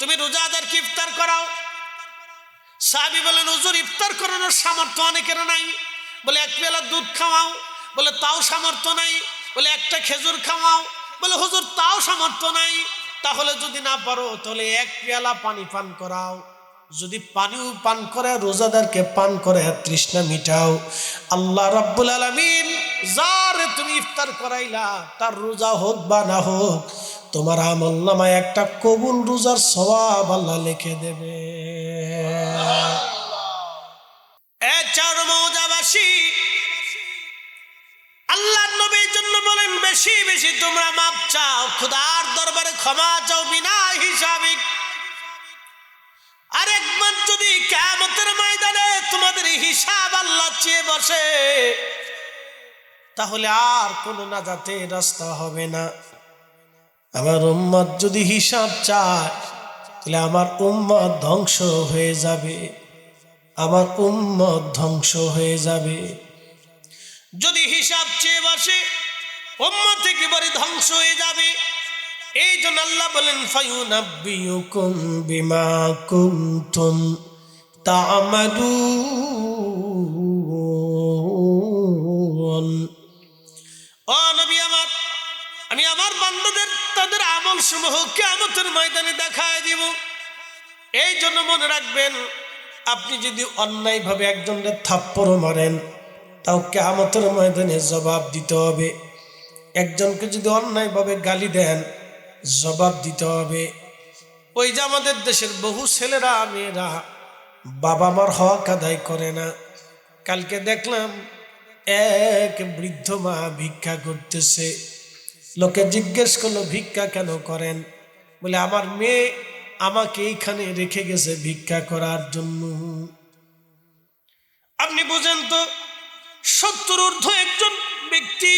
তুমি রোজাদারকে ইফতার করাও। সাহাবী বলেন হুজুর ইফতার করানোর সামর্থ্য অনেকের নাই। বলে এক পেয়ালা দুধ খাওয়াও। বলে তাও সামর্থ্য নাই। বলে একটা খেজুর খাওয়াও। বলে হুজুর তাও সামর্থ্য নাই। তাহলে যদি না পারো তাহলে এক পেয়ালা পানি পান করাও। যদি পানিও পান করে রোজাদারকে পান করে তৃষ্ণা মিটাও। আল্লাহ রাব্বুল আলামিন যারে তুমি ইফতার করাইলা তার রোজা হোক বা না হোক তোমার আমলনামায় একটা কবুল রোজার সওয়াব আল্লাহ লিখে দেবে। চার মৌজাবাসী আল্লাহর নবীর জন্য বলেন বেশি বেশি তোমরা মাপ চাও, খোদার দরবারে ক্ষমা চাও বিনা হিসাবে। আর একবার যদি কিয়ামতের ময়দানে তোমাদের হিসাব আল্লাহ চেয়ে বসে তাহলে আর কোনো নাজাতের রাস্তা হবে না। আমার উম্মত যদি হিসাব চায় তাহলে আমার উম্মত ধ্বংস হয়ে যাবে, আমার উম্মত ধ্বংস হয়ে যাবে। যদি হিসাব চেয়ে বসে উম্মত একেবারে ধ্বংস হয়ে যাবে। এই জন্য আল্লাহ বলেন ফায়ুনাব্বিউকুম বিমা কুনতুম তা'মালুন। ও নবী আমার, আমি আমার বান্দাদের তাদের আমল সমূহ কিয়ামতের ময়দানে দেখায় দিব। এই জন্য মনে রাখবেন আপনি যদি অন্যায়ভাবে একজনকে থাপ্পড় মারেন তাও কিয়ামতের ময়দানে জবাব দিতে হবে। একজনকে যদি অন্যায়ভাবে গালি দেন জবাব দিতে হবে। ওই যে আমাদের দেশের বহু ছেলেরা মেয়েরা বাবা মার হক আদায় করে না। কালকে দেখলাম এক বৃদ্ধ মা ভিক্ষা করতেছে। লোকে জিজ্ঞেস করলো ভিক্ষা কেন করেন? বলে আমার মেয়ে আমাকে এইখানে রেখে গেছে ভিক্ষা করার জন্য। আপনি বুঝেন তো 70 ঊর্ধ্ব একজন ব্যক্তি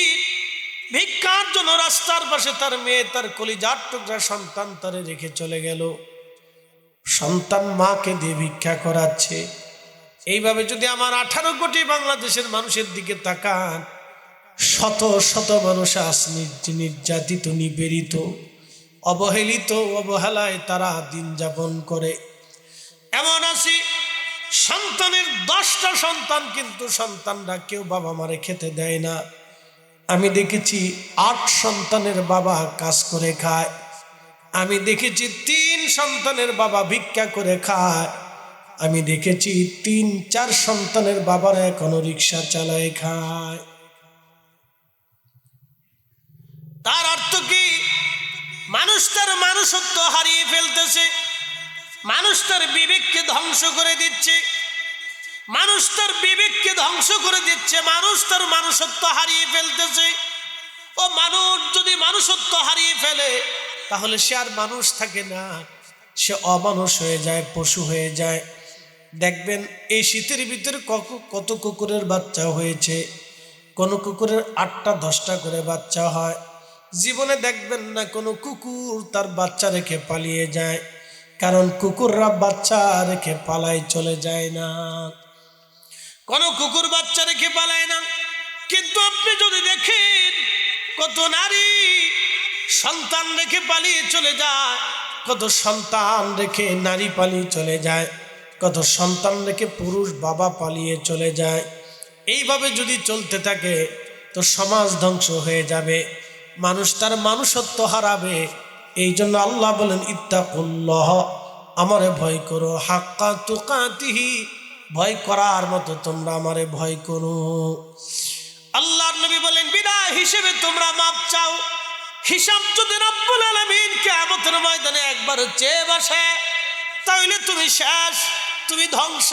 ভিক্ষার জন্য রাস্তার পাশে তার মেয়ে তার কলিজার টুকরা সন্তান তারে রেখে চলে গেল। সন্তান মাকে দিয়ে ভিক্ষা করাচ্ছে। এইভাবে যদি আমার 18 কোটি বাংলাদেশের মানুষের দিকে তাকান, শত শত মানুষ আজ নির্যাতিত, নিপীড়িত, অবহেলিত, অবহেলায় তারা দিন যাপন করে। এমন আছে সন্তানের 10টা সন্তান কিন্তু সন্তানরা কেউ বাবা মারে খেতে দেয় না। আমি দেখেছি 8 সন্তানের বাবা কাজ করে খায়। আমি দেখেছি 3 সন্তানের বাবা ভিক্ষা করে খায়। আমি দেখেছি 3-4 সন্তানের বাবারা এখনো রিক্সা চালায় খায়। তার অর্থ কি? মানুষ তার মানুষত্ব হারিয়ে ফেলতেছে, মানুষ তার বিবেককে ধ্বংস করে দিচ্ছে, মানুষ তার বিবেককে ধ্বংস করে দিচ্ছে, মানুষ তার মানুষত্ব হারিয়ে ফেলতেছে। ও মানুষ যদি মানুষত্ব হারিয়ে ফেলে তাহলে সে আর মানুষ থাকে না, সে অমানুষ হয়ে যায়, পশু হয়ে যায়। দেখবেন এই শীতের ভিতরে কত কুকুরের বাচ্চা হয়েছে। কোনো কুকুরের 8টা 10টা করে বাচ্চা হয়। জীবনে দেখবেন না কোনো কুকুর তার বাচ্চা রেখে পালিয়ে যায়, কারণ কুকুররা বাচ্চা রেখে পালায় চলে যায় না। কোনো কুকুর বাচ্চা রেখে পালায় না। কিন্তু আপনি যদি দেখেন কত নারী সন্তান রেখে পালিয়ে চলে যায়, কত সন্তান রেখে নারী পালিয়ে চলে যায়, কত সন্তান রেখে পুরুষ বাবা পালিয়ে চলে যায়। এইভাবে যদি চলতে থাকে তো সমাজ ধ্বংস হয়ে যাবে, মানুষ তার মানুষত্ব হারাবে। এই জন্য আল্লাহ বলেন ইত্তাকুল্লাহ, আমারে ভয় করো, হাক্কা তুকাতিহি, ভয় করার মতো তোমরা আমারে ভয় করো। আল্লাহর নবী বলেন বিদায় হিসেবে তোমরা মাপ চাও। হিসাব যদি রব্বুল আলামিন কিয়ামতের ময়দানে একবার চেয়ে বসে তাহলে তুমি শেষ, তুমি ধ্বংস।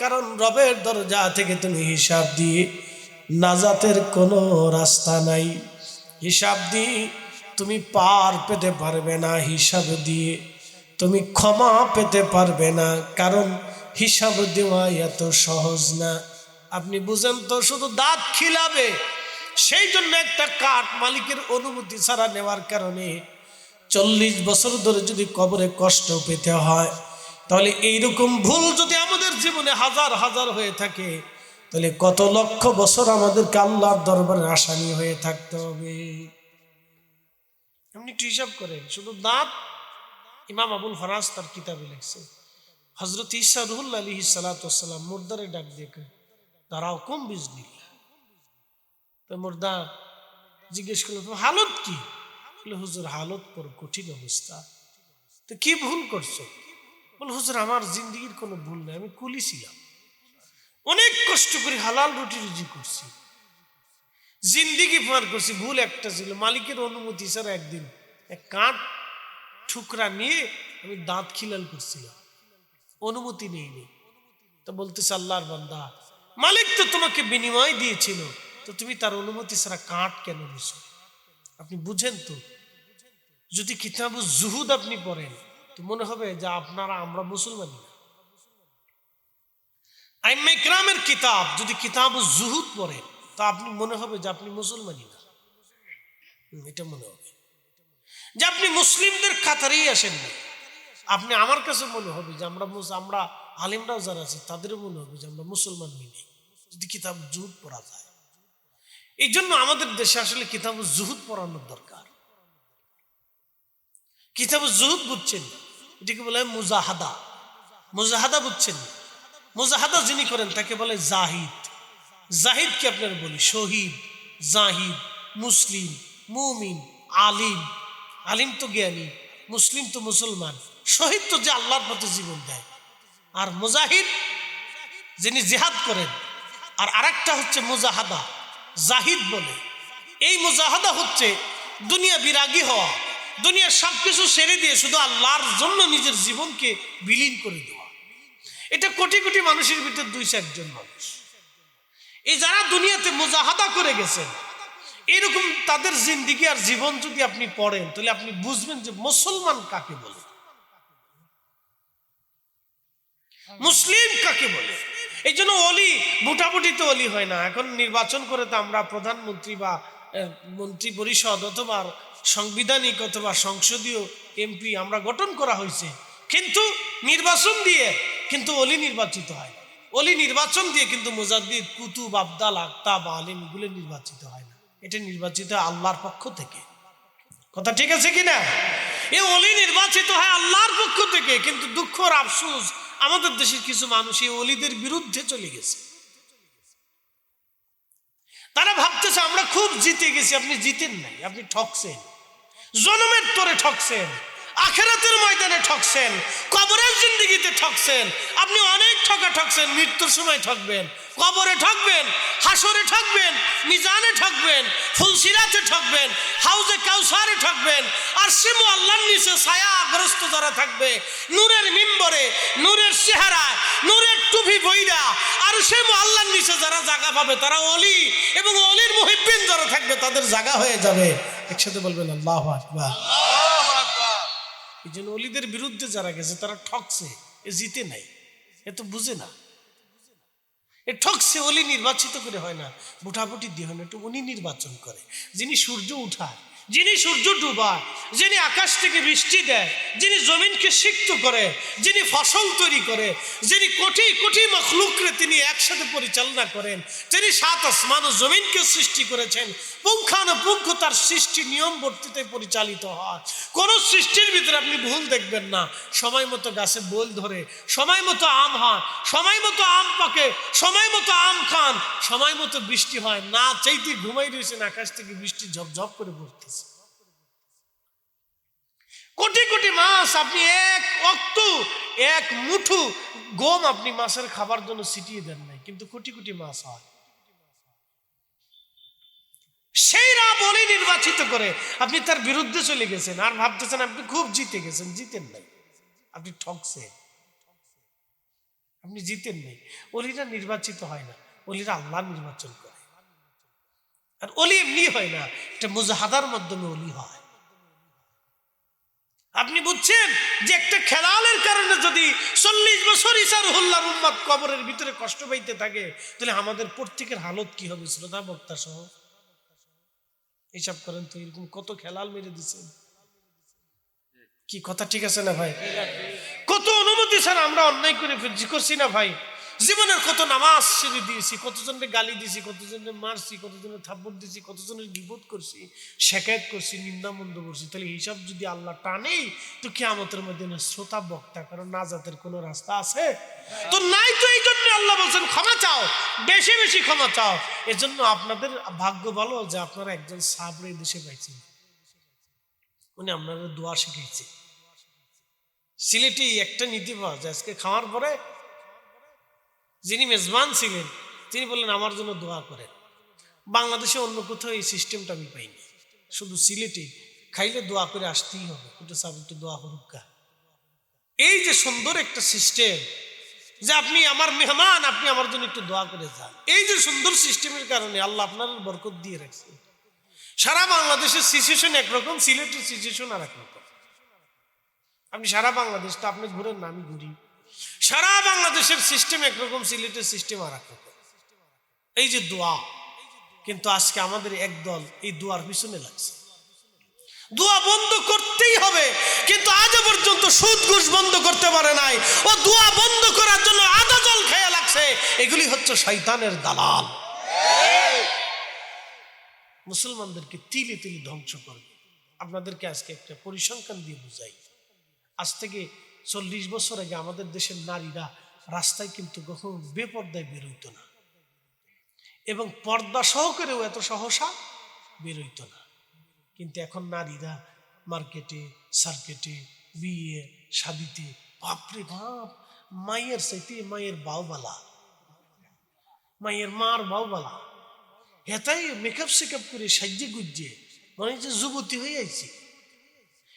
কারণ রবের দরজা থেকে তুমি হিসাব দিয়ে নাজাতের কোনো রাস্তা নাই। হিসাব দিয়ে তুমি পার পেতে পারবে না, হিসাব দিয়ে তুমি ক্ষমা পেতে পারবে না, কারণ হিসাব দেওয়া এত সহজ না। আপনি বুঝেন তো, শুধু দাঁত খিলাবে, সেই জন্য একটা কাঠ মালিকের অনুমতি ছাড়া নেওয়ার কারণে 40 বছর ধরে যদি কবরে কষ্ট পেতে হয়, তাহলে এইরকম ভুল যদি আমাদের জীবনে হাজার হাজার হয়ে থাকে তাহলে কত লক্ষ বছর আমাদেরকে আল্লাহর দরবারে আসামি হয়ে থাকতে হবে। আপনি একটু হিসাব করেন, শুধু দাঁত ইমাম আবুল ফারাজ তার কিতাবে লিখছে, হযরত ঈসা রুহুল্লাহ আলাইহিস সালাতু ওয়াস সালাম মুর্দারে ডাক দিয়ে দাঁড়াও কুম বিজনিল্লাহ। তো মুর্দা জিজ্ঞেস করলো, তো হালত কি? বলে, হুজুর হালত পর কঠিন অবস্থা। তো কি ভুল করছো? বলে, হুজুর আমার জিন্দেগির কোনো ভুল নেই, আমি কুলি ছিলাম, অনেক কষ্ট করে হালাল রুটি রুজি করছি, জিন্দেগি পার করছি। ভুল একটা ছিল, মালিকের অনুমতি ছাড়া একদিন এক কাঠ ঠুকরা নিয়ে আমি দাঁত খিলাল করছিলাম, অনুমতি নেইনি। তো বলতেছে, আল্লাহর বান্দা, মালিক তো তোমাকে বিনিময় দিয়েছিল, তো তুমি তার অনুমতি ছাড়া কাঠ কেন নিছো? আপনি বুঝেন তো, যদি কিতাবুজ জুহুদ আপনি পড়েন তো মনে হবে যে আমরা মুসলমানই না। আইম্মা ইকরামের কিতাব যদি কিতাবুজ জুহুদ পড়েন তো আপনি মনে হবে যে আপনি মুসলমানই না। এটা মনে হবে যে আপনি মুসলিমদের কাতারেই আসেন না। আপনি আমার কাছে মনে হবে যে আমরা আলেমরাও যারা আছে তাদেরও মনে হবে যে আমরা মুসলমান হই নাই, যদি কিতাব জুহুদ পড়া যায়। এই জন্য আমাদের দেশে আসলে কিতাবুজ জুহুদ পড়ানোর দরকার। কিতাবুজ জুহুদ বুঝছেন, এটাকে বলে মুজাহাদা। মুজাহাদা বুঝছেন? মুজাহাদা যিনি করেন তাকে বলে জাহিদ। জাহিদ কি আপনার বলি? শহীদ, জাহিদ, মুসলিম, মুমিন, আলিম। আলিম তো জ্ঞানী, মুসলিম তো মুসলমান, শহীদ তো যে আল্লাহর পথে জীবন দেয়। আর মুজাহিদ যিনি জিহাদ করেন। আর আরেকটা হচ্ছে মুজাহাদা, জাহিদ বলে। এই মুজাহাদা হচ্ছে দুনিয়া বিরাগী হওয়া, দুনিয়ার সবকিছু ছেড়ে দিয়ে শুধু আল্লাহর জন্য নিজের জীবনকে বিলীন করে দেওয়া। এটা কোটি কোটি মানুষের ভিতরে 2-1 জন মানুষ। এই যারা দুনিয়াতে মুজাহাদা করে গেছেন, এরকম তাদের জিন্দেগি আর জীবন যদি আপনি পড়েন তাহলে আপনি বুঝবেন যে মুসলমান কাকে বলে, মুসলিম কাকে বলে। এই জন্য অলি বুটাবুটিতে অলি হয় না। এখন নির্বাচন করে তো আমরা প্রধানমন্ত্রী বা মন্ত্রী পরিষদ অথবা সাংবিধানিক অথবা সংসদীয় এমপি আমরা গঠন করা হয়েছে, কিন্তু নির্বাচন দিয়ে কিন্তু অলি নির্বাচিত হয়। অলি নির্বাচন দিয়ে কিন্তু মুজাদ্দিদ, কুতুব, আবদাল, আকতাব, আলিম এগুলো নির্বাচিত হয় না। এটা নির্বাচিত হয় আল্লাহর পক্ষ থেকে। কথা ঠিক আছে কিনা? এই অলি নির্বাচিত হয় আল্লাহর পক্ষ থেকে। কিন্তু দুঃখ আর আফসোস, আমাদের দেশের কিছু মানুষ এই অলিদের বিরুদ্ধে চলে গেছে। তারা ভাবতেছে আমরা খুব জিতে গেছি। আপনি জিতেন নাই, আপনি ঠকছেন, জনমের তরে ঠকছেন, আখিরাতের ময়দানে ঠকছেন, কবরের জিন্দেগিতে ঠকছেন। আপনি অনেক ঠকছেন, মৃত্যুর সময় ঠকবেন, কবরে ঠকবেন, হাসরে ঠকবেন, মিজানে ঠকবেন, ফুলসিরাতে ঠকবেন, হাউজে কাউসারে ঠকবেন। আর সিমু আল্লাহর নিচে ছায়াগ্রস্ত যারা থাকবে, নূরের মিম্বরে, নূরের চেহারা, নূরের টুপি বইরা, আর সিমু আল্লাহর নিচে যারা জায়গা পাবে তারা অলি এবং অলির মুহিব্বিন যারা থাকবে তাদের জায়গা হয়ে যাবে। একসাথে বলবেন আল্লাহু আকবার। এই জন্য অলিদের বিরুদ্ধে যারা গেছে তারা ঠকছে, এ জিতে নাই, এ তো বুঝে না, এ ঠকছে। অলি নির্বাচিত করে হয় না, বুটাবুটি দিয়ে হয় না, একটু উনি নির্বাচন করে। যিনি সূর্য উঠায়, যিনি সূর্য ডুবায়, যিনি আকাশ থেকে বৃষ্টি দেয়, যিনি জমিনকে সিক্ত করে, যিনি ফসল তৈরি করে, যিনি কোটি কোটি মখলুকরে তিনি একসাথে পরিচালনা করেন, তিনি 7 আসমান ও জমিনকে সৃষ্টি করেছেন, পুঙ্খানুপুঙ্খ তার সৃষ্টি নিয়ম বর্তিতে পরিচালিত হয়। কোন সৃষ্টির ভিতরে আপনি ভুল দেখবেন না। সময় মতো গাছে বোল ধরে, সময় মতো আম হয়, সময় মতো আম পাকে, সময় মতো আম খান, সময় মতো বৃষ্টি হয় না। চাইতে ঘুমাই রয়েছেন, আকাশ থেকে বৃষ্টি ঝপঝপ করে পড়তেছে। কোটি কোটি মাছ, আপনি এক মুঠো গম আপনি মাছের খাবার জন্য ছিটিয়ে দেন নাই, কিন্তু কোটি কোটি মাছ হয়। সেইরা বলে নির্বাচিত করে আপনি তার বিরুদ্ধে চলে গেছেন আর ভাবতেছেন আপনি খুব জিতে গেছেন। জিতেন নাই, আপনি ঠকছেন, আপনি জিতেন নাই। অলিরা নির্বাচিত হয় না, অলিরা আল্লাহ নির্বাচন করে। আর অলি এমনি হয় না, এটা মুজাহাদার মাধ্যমে অলি হয়। আপনি বুঝছেন যে একটা খেলালের কারণে যদি 40 বছর ঈসা রুহুল্লাহর উম্মত কবরের ভিতরে কষ্ট পাইতে থাকে, তাহলে আমাদের প্রত্যেকের হালত কি হবে? শ্রোতা বক্তা সহ হিসাব করেন তো, এরকম কত খেলাল মেরে দিচ্ছেন। কি কথা ঠিক আছে না ভাই? কত অনুমতি ছাড়া আমরা অন্যায় করে ফেলছি, করছি না ভাই? জীবনের কত নামাজ ছেড়ে দিয়েছি, কতজনের গালি দিয়েছি, কতজনের মারছি, কতজনের থাপ্পড় দিয়েছি, কতজনের বিপদ করছি, শেকায়ত করছি, নিন্দা মন্দ করছি। তাহলে হিসাব যদি আল্লাহ টানেই, তো কিয়ামতের মধ্যে না শ্রোতা বক্তা কারণ নাজাতের কোনো রাস্তা আছে তো নাই। তো এই জন্য আল্লাহ বলছেন ক্ষমা চাও, বেশি বেশি ক্ষমা চাও। এজন্য আপনাদের ভাগ্য ভালো যে আপনারা একজন সাবরে দেশে পাইছেন, উনি আপনাদের দোয়া শিখাইছে। সিলেটে একটা নীতি পাওয়া যায়, আজকে খাওয়ার পরে যিনি মেজবান ছিলেন তিনি বললেন আমার জন্য দোয়া করেন। বাংলাদেশে অন্য কোথাও এই সিস্টেমটা আমি পাইনি, শুধু সিলেটে খাইলে দোয়া করে আসতেই হবে, একটু সাব একটু দোয়া করুকা। এই যে সুন্দর একটা সিস্টেম যে আপনি আমার মেহমান, আপনি আমার জন্য একটু দোয়া করে যান, এই যে সুন্দর সিস্টেমের কারণে আল্লাহ আপনার বরকত দিয়ে রাখছে। সারা বাংলাদেশের সিচুয়েশন একরকম, সিলেটের সিচুয়েশন আর একরকম। আপনি সারা বাংলাদেশটা আপনি ঘুরেন না, আমি ঘুরি, সারা বাংলাদেশের সিস্টেম একরকম, সিলেটের সিস্টেম আর একরকম। এই যে দোয়া, কিন্তু আজকে আমাদের একদল এই দোয়ার পিছনে লাগছে। দোয়া বন্ধ করতেই হবে, কিন্তু আজও পর্যন্ত সুদ ঘুষ বন্ধ করতে পারে নাই। ও দোয়া বন্ধ করার জন্য আদা জল খেয়ে লাগছে। এগুলি হচ্ছে শয়তানের দালাল, মুসলমানদেরকে তিলে তিলে ধ্বংস করবে। আপনাদেরকে আজকে একটা পরিসংখ্যান দিয়ে বুঝাই। আজ থেকে 40 বছর আগে আমাদের দেশের নারীরা রাস্তায় কিন্তু কখনো বেপর্দায় বেরোইতো না, এবং পর্দা সহকারেও এত সহসা বেরোইতো না। কিন্তু এখন নারীরা মার্কেটে, সার্কেটে, বিয়ে শাদিতে, বাপরে বাপ, মায়ের চাইতে মায়ের বাউবালা, মায়ের মার বাউবালা, হেতাই মেকআপ সেকআপ করে সাজ্জে গুজ্জে মনে হচ্ছে যুবতী হয়ে আইছি।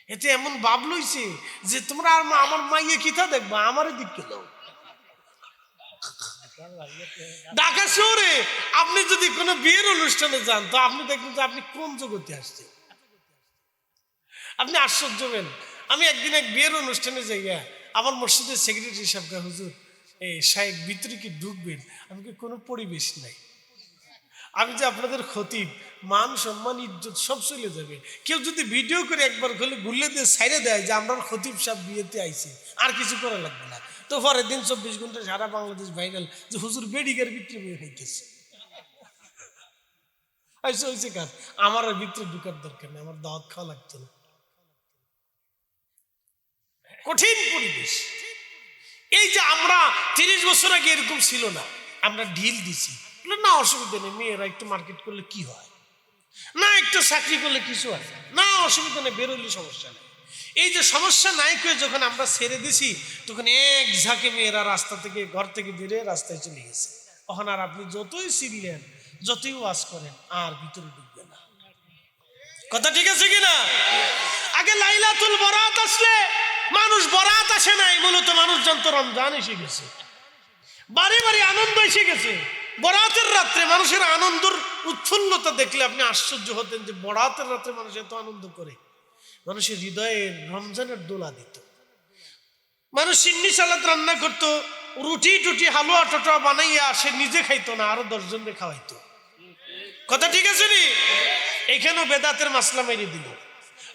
এতে এমন ভাব লইছে যে তোমরা আর আমার মাইয়ে কিতা দেখবা, আমারই দিক গেল। ঢাকা শহরে আপনি যদি কোনো বিয়ের অনুষ্ঠানে যান, তো আপনি দেখবেন যে আপনি কোন জগতে আসছেন, আপনি আশ্চর্য হবেন। আমি একদিন এক বিয়ের অনুষ্ঠানে যাইয়া আমার মসজিদের সেক্রেটারি সাহেব, হুজুর এই শায়েক ভিতরে কি ঢুকবেন? আমি কি কোনো পরিবেশ নাই, আমি যে আপনাদের খতিব, মান সম্মান ইজ্জত সব চলে যাবে। কেউ যদি ভিডিও করে একবার ঘুরলে দিয়ে সাইডে দেয় যে আমরা খতিব সাহেব বিয়েতে আইছি, আর কিছু করা লাগবে না, তো পরের দিন 24 ঘন্টা সারা বাংলাদেশ ভাইরাল যে হুজুর বেডিগার ভিতরে বিয়ে খাইতেছে। আইসে হয়েছে কাজ, আমার আর ভিতরে ঢুকার দরকার নেই, আমার দাওয়াত খাওয়া লাগতো না। কঠিন পরিবেশ। এই যে আমরা 30 বছর আগে এরকম ছিল না, আমরা ঢিল দিছি না, অসুবিধা নেই, মেয়েরা একটু মার্কেট করলে কি হয়, না একটু চাকরি করলে কিছু হয় না, অসুবিধা নেই, বেরোলে সমস্যা নেই। এই যে সমস্যা নাই করে যখন আমরা ছেড়ে দিছি, তখন এক ঝাঁকে মেয়েরা রাস্তা থেকে, ঘর থেকে বেরিয়ে রাস্তায় চলে গেছে। তখন আর আপনি যতই ছিলেন, যতই ওয়াজ করেন, আর ভিতরে ঢুকবে না। কথা ঠিক আছে কিনা? আগে লাইলাতুল বরাত আসলে মানুষ বরাত আসে নাই, মূলত মানুষ জানতো রমজান এসে গেছে, বাড়ি বাড়ি আনন্দ এসে গেছে। বরাতের রাত্রে মানুষের আনন্দের উৎফুল্লতা দেখলে আপনি আশ্চর্য হতেন যে বরাতের রাত্রে মানুষ এত আনন্দ করে। মানুষের হৃদয়ে রমজানের দোলা দিত। মানুষ সিন্নি সালাদ রান্না করতো, রুটি টুটি হালুয়া টোটা বানাইয়া সে নিজে খাইতো না, আরো 10 জনকে খাওয়াইতো। কথা ঠিক আছে নি? এখানেও বেদাতের মাসলা মেরে দিল।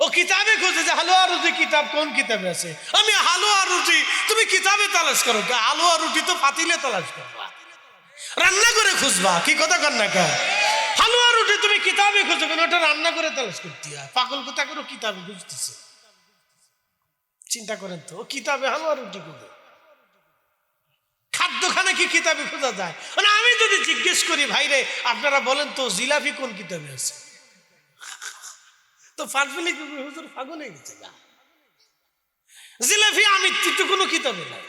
ও কিতাবে খোঁজে যে হালুয়া রুটি কিতাব কোন কিতাবে আছে, আমি হালুয়া রুটি, তুমি কিতাবে তালাশ করো, হালুয়া রুটি তো পাতিলে তালাশ করবা, রান্না করে খুঁজবা, কি কথা কর না কা? হালুয়া রুটি তুমি কিতাবে খুঁজো কেন, ওটা রান্না করে তালাশ করতে হয়। পাগল কথা করে কিতাবে খুঁজতেছে, চিন্তা করেন তো, ও কিতাবে হালুয়া রুটি খুঁজে, খাদ্যখানা কি কিতাবে খোঁজা যায়? মানে আমি যদি জিজ্ঞেস করি ভাইরে আপনারা বলেন তো জিলাপি কোন কিতাবে আছে, তো ফালফিলি হুজুর পাগল হয়ে গেছে গা, জিলাপি আমিত্তি তো কোনো কিতাবে নাই।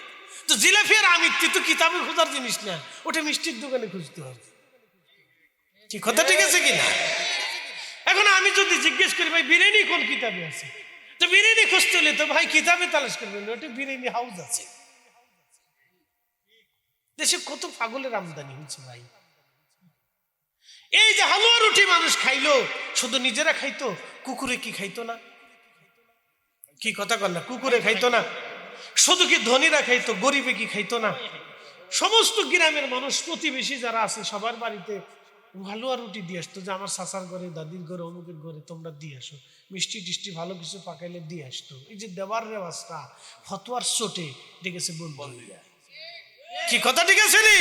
তো জিলাপি আর আমিত্তি তো কিতাবে খোঁজার জিনিস না, ওটা মিষ্টির দোকানে খুঁজতে হবে। কি কথা ঠিক আছে কিনা? এখন আমি যদি জিজ্ঞেস করি ভাই বিরিয়ানি কোন কিতাবে আছে, তো বিরিয়ানি খুঁজতে হলে তো ভাই কিতাবে তালাশ করবেন, ওটা বিরিয়ানি হাউস আছে। দেশে কত পাগলের আমদানি হচ্ছে ভাই। এই যে হালুয়া রুটি মানুষ খাইলো, শুধু নিজেরা খাইতো, কুকুরে কি খাইতো না? কি কথা কর না, কুকুরে খাইতো না? শুধু কি ধনীরা খাইতো, গরিবে কি খাইতো না? সমস্ত গ্রামের মানুষ, প্রতিবেশী যারা আছে সবার বাড়িতে হালুয়া রুটি দিয়ে আসতো, যে আমার চাচার ঘরে, দাদির ঘরে, অমুকের ঘরে তোমরা দিয়ে আসো, মিষ্টি টিষ্টি ভালো কিছু পাকাইলে দিয়ে আসতো। এই যে দেওয়ার রেওয়াজটা ফতোয়ার চোটে ডেকেছে বন্ধ হয়ে যায়। কি কথা ঠিক আছে নি?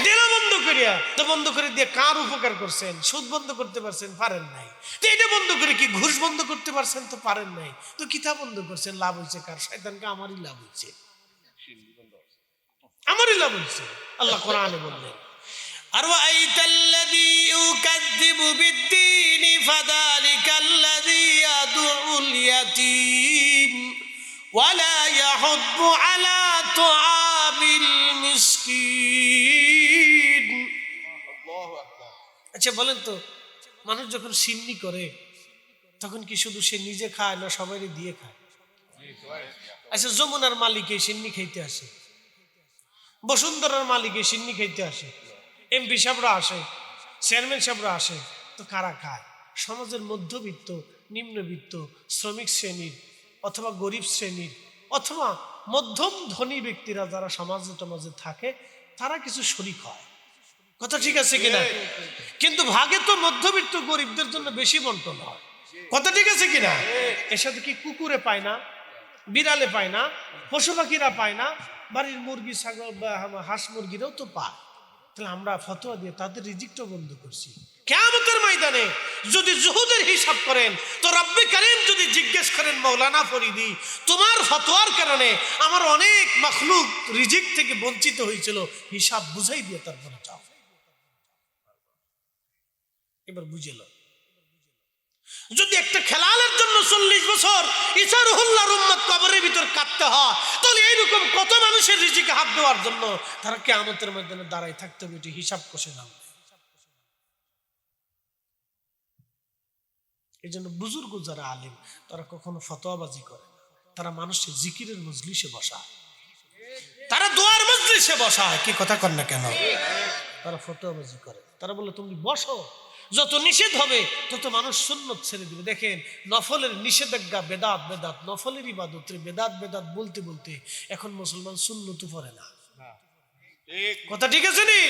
দিল বন্ধ করিয়া, তো বন্ধ করে দিয়ে কার উপকার করছেন? সুদ বন্ধ করতে পারছেন? পারেন নাই। তো এটা বন্ধ করে কি ঘুষ বন্ধ করতে পারছেন? তো পারেন নাই। তো কিতাব বন্ধ করছেন, লাভ হয়েছে কার? শয়তানকে। আমারই লাভ হয়েছে, আমারই লাভ হয়েছে। আল্লাহ কোরআনে বললেন, أرأيت الذي يكذب بالدين فذلك الذي يدعو اليتيم ولا يحض على طعام المسكين। আচ্ছা বলেন তো, মানুষ যখন সিন্নি করে তখন কি শুধু সে নিজে খায় না সবাই দিয়ে খায়? আচ্ছা, যমুনার মালিকে সিন্নি খাইতে আসে, বসুন্ধরার মালিকে সিন্নি খাইতে আসে, এমপি সাহেবরা আসে, চেয়ারম্যান সাহেবরা আসে, তো কারা খায়? সমাজের মধ্যবিত্ত, নিম্নবিত্ত, শ্রমিক শ্রেণীর অথবা গরিব শ্রেণীর অথবা মধ্যম ধনী ব্যক্তিরা যারা সমাজে থাকে, তারা কিছু শরিক হয়। কথা ঠিক আছে কিনা? কিন্তু ভাগে তো মধ্যবিত্ত গরিবদের জন্য বেশি বন্টন হয়। কথা ঠিক আছে কিনা? এর সাথে কি কুকুরে পায় না, বিড়ালে পায় না, পশু পাখিরা পায় না, বাড়ির মুরগি, ছাগল বা হাঁস মুরগিরাও তো পায়। তাহলে আমরা ফতোয়া দিয়ে তাদের রিজিকটা বন্ধ করছি। কিয়ামতের ময়দানে যদি জুহুদের হিসাব করেন, তো রব্বে কারীম যদি জিজ্ঞেস করেন, মাওলানা ফরিদি তোমার ফতোয়ার কারণে আমার অনেক মাখলুক রিজিক থেকে বঞ্চিত হয়েছিল, হিসাব বুঝাই দিয়ে তারপরে চাও। এবার বুঝেল, যদি একটা খেলালের জন্য 40 বছর ইসারুল্লাহর উম্মত কবরের ভিতর কাটতে হয়, তাহলে এইরকম কত মানুষের রিজিকে হাত দেওয়ার জন্য তারা কিয়ামতের ময়দানে দাঁড়ায় থাকতে হবে, এটি হিসাব কষে নাও। এই জন্য বুজুর্গ যারা আলেম, তারা কখনো ফতোয়াবাজি করে না, তারা মানুষের জিকিরের মজলিসে বসায়, তারা দোয়ার মজলিসে বসায়। কি কথা কর না কেন? তারা ফতোয়াবাজি করে, তারা বলে তুমি বসো, যত নিষেধ হবে তত মানুষ সুন্নত ছেড়ে দিবে। দেখেন, নফলের নিষেধাজ্ঞা বেদাত বেদাত, নফলের ইবাদতের বেদাত বেদাত বলতে বলতে এখন মুসলমান সুন্নত পড়ে না। কথা ঠিক আছে নি?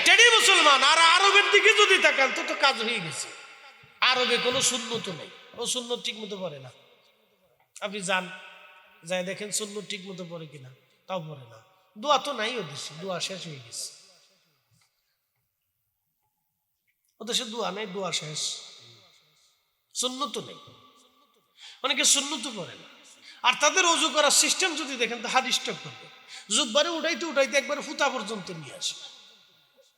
টেডি মুসলমান। আর আরবের দিকে যদি তাকান তো কাজ হয়ে গেছে। আরবে কোনো সুন্নত নেই, ও সুন্নত ঠিক মতো পড়ে না। আপনি যান, যাই দেখেন সুন্নত ঠিক মতো পড়ে কিনা, তাও পড়ে না। দোয়া তো নাই ওদের, দোয়া শেষ হয়ে গেছে ওদের, দোয়া নাই, দোয়া শেষ, সুন্নত নেই। অনেকে সুন্নত পড়ে না। আর তাদের অজু করার সিস্টেম যদি দেখেন তো হাত স্টক করবে, জুব্বারে উঠাইতে উঠাইতে একবার ফুতা পর্যন্ত নিয়ে আসে।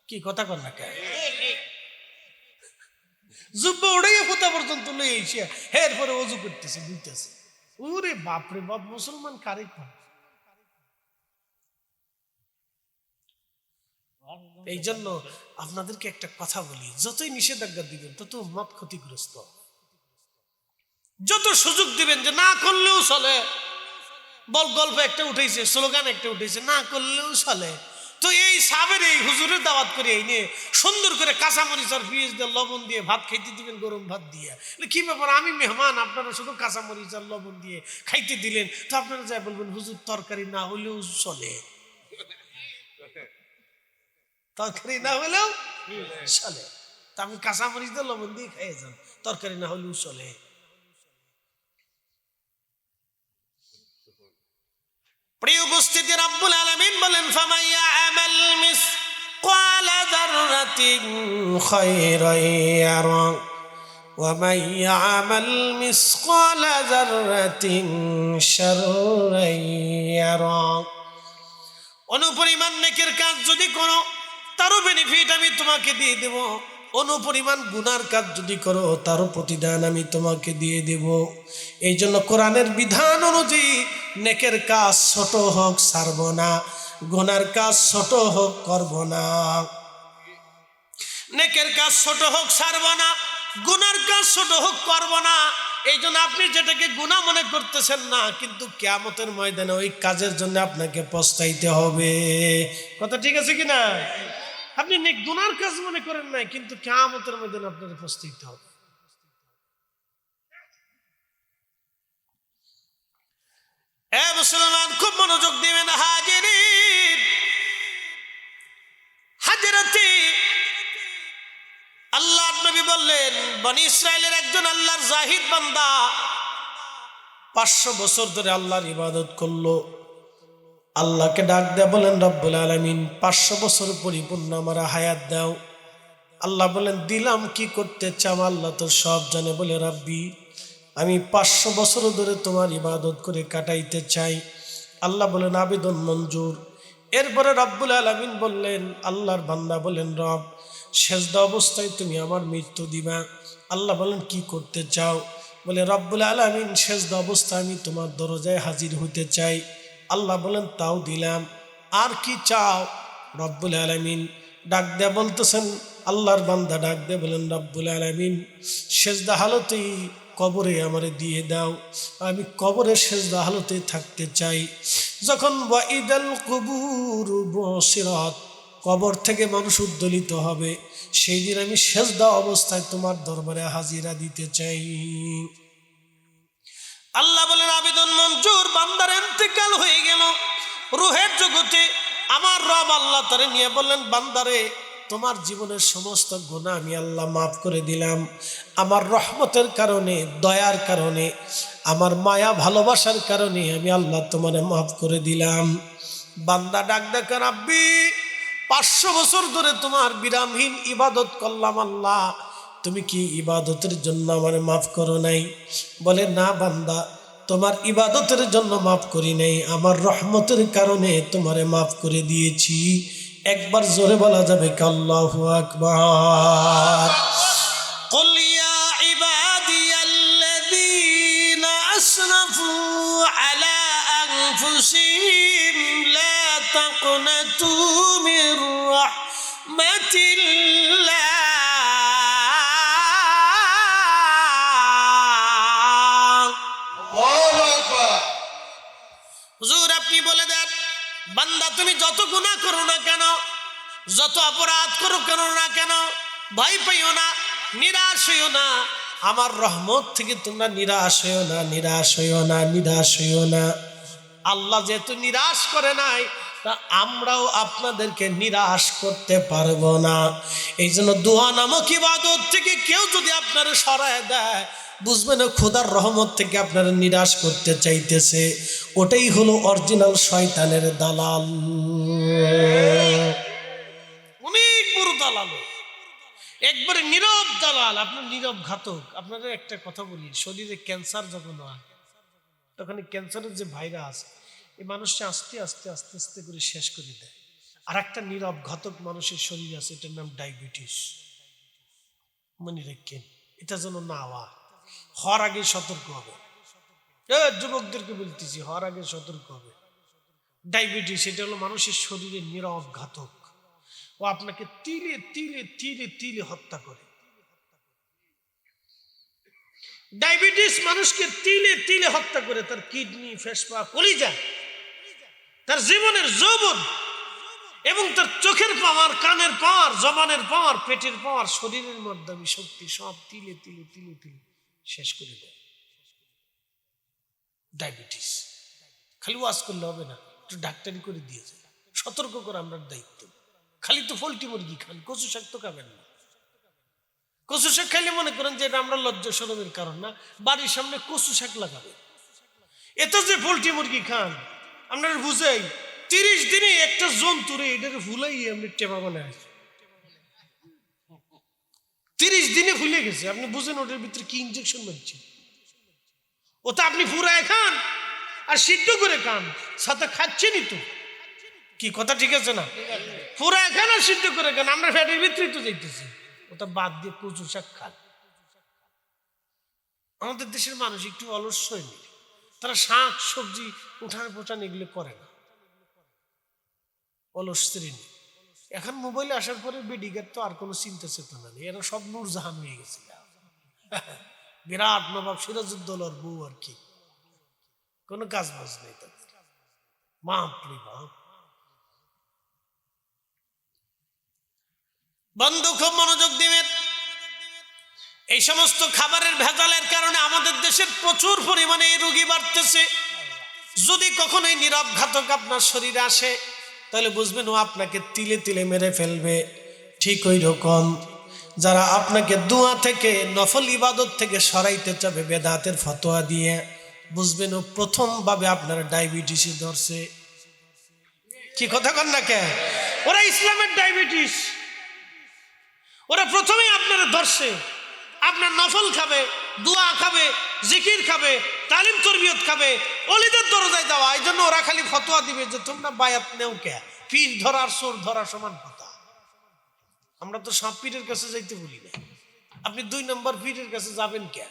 কি কথা কর না কে? জুব্বা উড়াইয়া ফুতা পর্যন্ত লই এসে এরপরে অজু করতেছে, বুঝতেছে। ওরে বাপরে বাপ, মুসলমান কারে কর। এই জন্য আপনাদেরকে একটা কথা বলি, যতই নিষেধাজ্ঞা দিবেন তত উম্মত ক্ষতিগ্রস্ত। যত সুযোগ দিবেন যে না করলেও চলে, বল গল্প একটা উঠেছে, স্লোগান একটা উঠেছে, না করলেও চলে, তো এই সাবের এই হুজুরের দাওয়াত করে এই নিয়ে সুন্দর করে কাঁচামরিচ আর পেঁয়াজ দিয়ে লবণ দিয়ে ভাত খাইতে দিবেন, গরম ভাত দিয়ে। কি ব্যাপার, আমি মেহমান, আপনারা শুধু কাঁচামরিচ আর লবণ দিয়ে খাইতে দিলেন, তো আপনারা যাই বলবেন হুজুর তরকারি না হলেও চলে, তরকারি না হলেও চলে, তা আমি কাঁচামরিচ দিয়ে লবণ দিয়ে খাইয়ে যান, তরকারি না হলেও চলে। প্রিয় উপস্থিতি, রব্বুল আলামিন বলেন, ফামাইয়া আমাল মিসকালা যাররাতিন খায়রান ইয়ারা ওয়া মাইয়া আমাল মিসকালা যাররাতিন শাররান ইয়ারা। অনুপরিমাণ নেকের কাজ যদি করো তারও বেনিফিট আমি তোমাকে দিয়ে দেব, অনুপরিমাণ গুনার কাজ যদি করো তারও প্রতিদান আমি তোমাকে দিয়ে দেব। এই জন্য কোরআনের বিধান অনুযায়ী নেকের কাজ ছোট হোক ছাড়ব না, গুনার কাজ ছোট হোক করব না। নেকের কাজ ছোট হোক ছাড়ব না, গুনার কাজ ছোট হোক করব না। এই জন্য আপনি যেটাকে গুনাহ মনে করতেছেন না, কিন্তু কিয়ামতের ময়দানে ওই কাজের জন্য আপনাকে পস্তাইতে হবে। কথা ঠিক আছে কিনা? আপনি নেক গুনার কাজ মনে করেন নাই, কিন্তু কিয়ামতের ময়দানে আপনাকে পস্তাইতে হবে। এ মুসলমান, খুব মনোযোগ দিবেন। হাজিরিন, হাজরাতে আল্লাহ নবী বললেন, বনি ইসরায়েলের একজন আল্লাহর জাহিদ বান্দা 500 বছর ধরে আল্লাহর ইবাদত করলো, আল্লাহকে ডাক দেয়া বলেন, রব্বুল আলামিন 500 বছর পরিপূর্ণ আমার হায়াত দাও। আল্লাহ বলেন, দিলাম, কি করতে চাও? আল্লাহ তো সব জানে। বলে, রাব্বি, আমি 500 বছর ধরে তোমার ইবাদত করে কাটাইতে চাই। আল্লাহ বলেন, আবেদন মঞ্জুর। এরপরে রব্বুল আলামিন বললেন, আল্লাহর বান্দা বলেন, রব, সেজদা অবস্থায় তুমি আমার মৃত্যু দিবা। আল্লাহ বলেন, কি করতে চাও? বলে, রব্বুল আলামিন, সেজদা অবস্থায় আমি তোমার দরজায় হাজির হইতে চাই। আল্লাহ বলেন, তাও দিলাম, আর কি চাও? রব্বুল আলামিন ডাক দেয়া বলতেছেন, আল্লাহর বান্দা ডাক দেয়া বলেন, রব্বুল আলামিন, সেজদা হালতেই কবরে আমারে দিয়ে দাও, আমি কবরে সেজদা হালতে থাকতে চাই। যখন ওয়াইদাল কুবুর বুসিরাত, কবর থেকে মানুষ উদ্দোলিত হবে, সেই দিন আমি সেজদা অবস্থায় তোমার দরবারে হাজিরা দিতে চাই। আল্লাহ বলেন, আবেদন মঞ্জুর। বান্দার ইন্তেকাল হয়ে গেল রূহের জগতে। আমার রব আল্লাহ তারে নিয়ে বললেন, বান্দারে, তোমার জীবনের সমস্ত গুনাহ আমি আল্লাহ মাফ করে দিলাম। আমার রহমতের কারণে, দয়ার কারণে, আমার মায়া ভালোবাসার কারণে আমি আল্লাহ তোমারে মাফ করে দিলাম। বান্দা ডাক ডাক, রাব্বি, 500 বছর ধরে তোমার বিরামহীন ইবাদত করলাম, আল্লাহ তুমি কি ইবাদতের জন্য আমারে মাফ করো নাই? বলে, না বান্দা, তোমার ইবাদতের জন্য মাফ করি নাই, আমার রহমতের কারণে তোমারে মাফ করে দিয়েছি। একবার জোরে বলা যাবে কি আল্লাহু আকবার? কুল ইয়া ইবাদিয়াল্লাযীনা আসরাফু আলা আনফুসিহিম লা তাকনাতু মির রাহমাতিল্লাহ। হুজুর, আপনি বলে দেন, বান্দা তুমি যত গুনাহ করো না কেন, যত অপরাধ করো কেন না কেন, ভয় পাইও না, নিরাশ হইও না। আমার রহমত থেকে তোমরা নিরাশ হইও না, নিরাশ হইও না, নিরাশ হইও না। আল্লাহ যেহেতু নিরাশ করে নাই, তা আমরাও আপনাদেরকে নিরাশ করতে পারবো না। এই জন্য দোয়া নামক ইবাদত থেকে কেউ যদি আপনারা সরায় দেয়, বুঝবেন খোদার রহমত থেকে আপনারা নিরাশ করতে চাইতেছে। ওটাই হলো অরিজিনাল শয়তানের দালাল, অনেক বড় দালাল, একবারে নীরব দালাল, আপনার নীরব ঘাতক। আপনাদের একটা কথা বলি, শরীরে ক্যান্সার যখন হয়, তখন ক্যান্সারের যে ভাইরাস, এই মানুষটা আস্তে আস্তে আস্তে আস্তে করে শেষ করে দেয়। আর একটা নীরব ঘাতক মানুষের শরীর আছে, এটার নাম ডায়াবেটিস। মনে রাখেন, এটা যেন না হওয়ার আগে সতর্ক হবে। যুবকদেরকে বলতেছি, হওয়ার আগে সতর্ক হবে। ডায়াবেটিস এটা হলো মানুষের শরীরে নীরব ঘাতক। ও আপনাকে তিলে তিলে তিলে তিলে হত্যা করে। ডায়াবেটিস মানুষকে তিলে তিলে হত্যা করে। তার কিডনি, ফেসপা, কলিজা, তার জীবনের যৌবন এবং তার চোখের পাওয়ার, কানের পাওয়ার, জবানের পাওয়ার, পেটের পাওয়ার, শরীরের মাধ্যমে শক্তি সব তিলে তিলে তিলে তিলে শেষ করে দেয় ডায়াবেটিস। খালি ওয়াজ করলে হবে না, একটু ডাক্তারি করে দিয়েছে, সতর্ক করে আমরা দায়িত্ব। খালি তো পোল্ট্রি মুরগি খান, কচু শাক তো খাবেন না। কচু শাক খাইলে মনে করেন যে এটা আমরা লজ্জা শরমের কারণ না, বাড়ির সামনে কচু শাক লাগাবে। এত যে পোল্ট্রি মুরগি খান, আপনারা বুঝাই 30 দিনে একটা জন্তুরে এটাকে ফুলাই আপনি টেপা বানায় 30 দিনে ফুলে গেছে। আপনি বুঝেন ওটার ভিতরে কি ইনজেকশন মারছে। ওটা আপনি ফুরায় খান আর সিদ্ধ করে খান, সাথে খাচ্ছেনই তো। কি কথা ঠিক আছে না? ফুরায় খান আর সিদ্ধ করে খান, আমরা ফ্যাটের ভিতরেই তো যাইতেছি। ওটা বাদ দিয়ে কচু শাক খান। আমাদের দেশের মানুষ একটু অলস হয়নি, তারা শাক সবজি উঠান পোটান এগুলো করে না, অলস শ্রেণী। এখন মোবাইলে আসার পরে বেডিগার তো আর কোনো চিন্তা চেতনা নেই, এরা সব নূরজাহান হয়ে গেছে। বিরাট নবাব সিরাজউদ্দৌলার বউ আর কি, কোনো কাজ বাজ নেই তাদের। বাপরে বাপ। বন্ধু খুব মনোযোগ দিবেন। এই সমস্ত খাবারের ভেজালের কারণে আমাদের দেশের প্রচুর পরিমাণে এই রোগী বাড়তেছে। যদি কখনো এই নীরব ঘাতক আপনার শরীরে আসে, তাহলে বুঝবেন ও আপনাকে তিলে তিলে মেরে ফেলবে। ঠিক ওই রকম যারা আপনাকে দোয়া থেকে, নফল ইবাদত থেকে সরাইতে চাবে বেদাতের ফতোয়া দিয়ে, বুঝবেন ও প্রথমভাবে আপনার ডায়াবেটিসে ধরছে। কি কথা কন না কে? ওরা ইসলামের ডায়াবেটিস। ওরা প্রথমেই আপনারা ধরছে, আপনার নফল খাবে, দোয়া খাবে, জিকির খাবে, তালিম তরবিয়ত খাবে, অলিদের দরজায় দেওয়া। এই জন্য ওরা খালি ফতোয়া দিবে যে তোমরা বায়াত নেও কে, পীর ধরার সোর ধরা সমান কথা। আমরা তো সব পীরের কাছে যাইতে বলি না। আপনি 2 নম্বর পীরের কাছে যাবেন কে?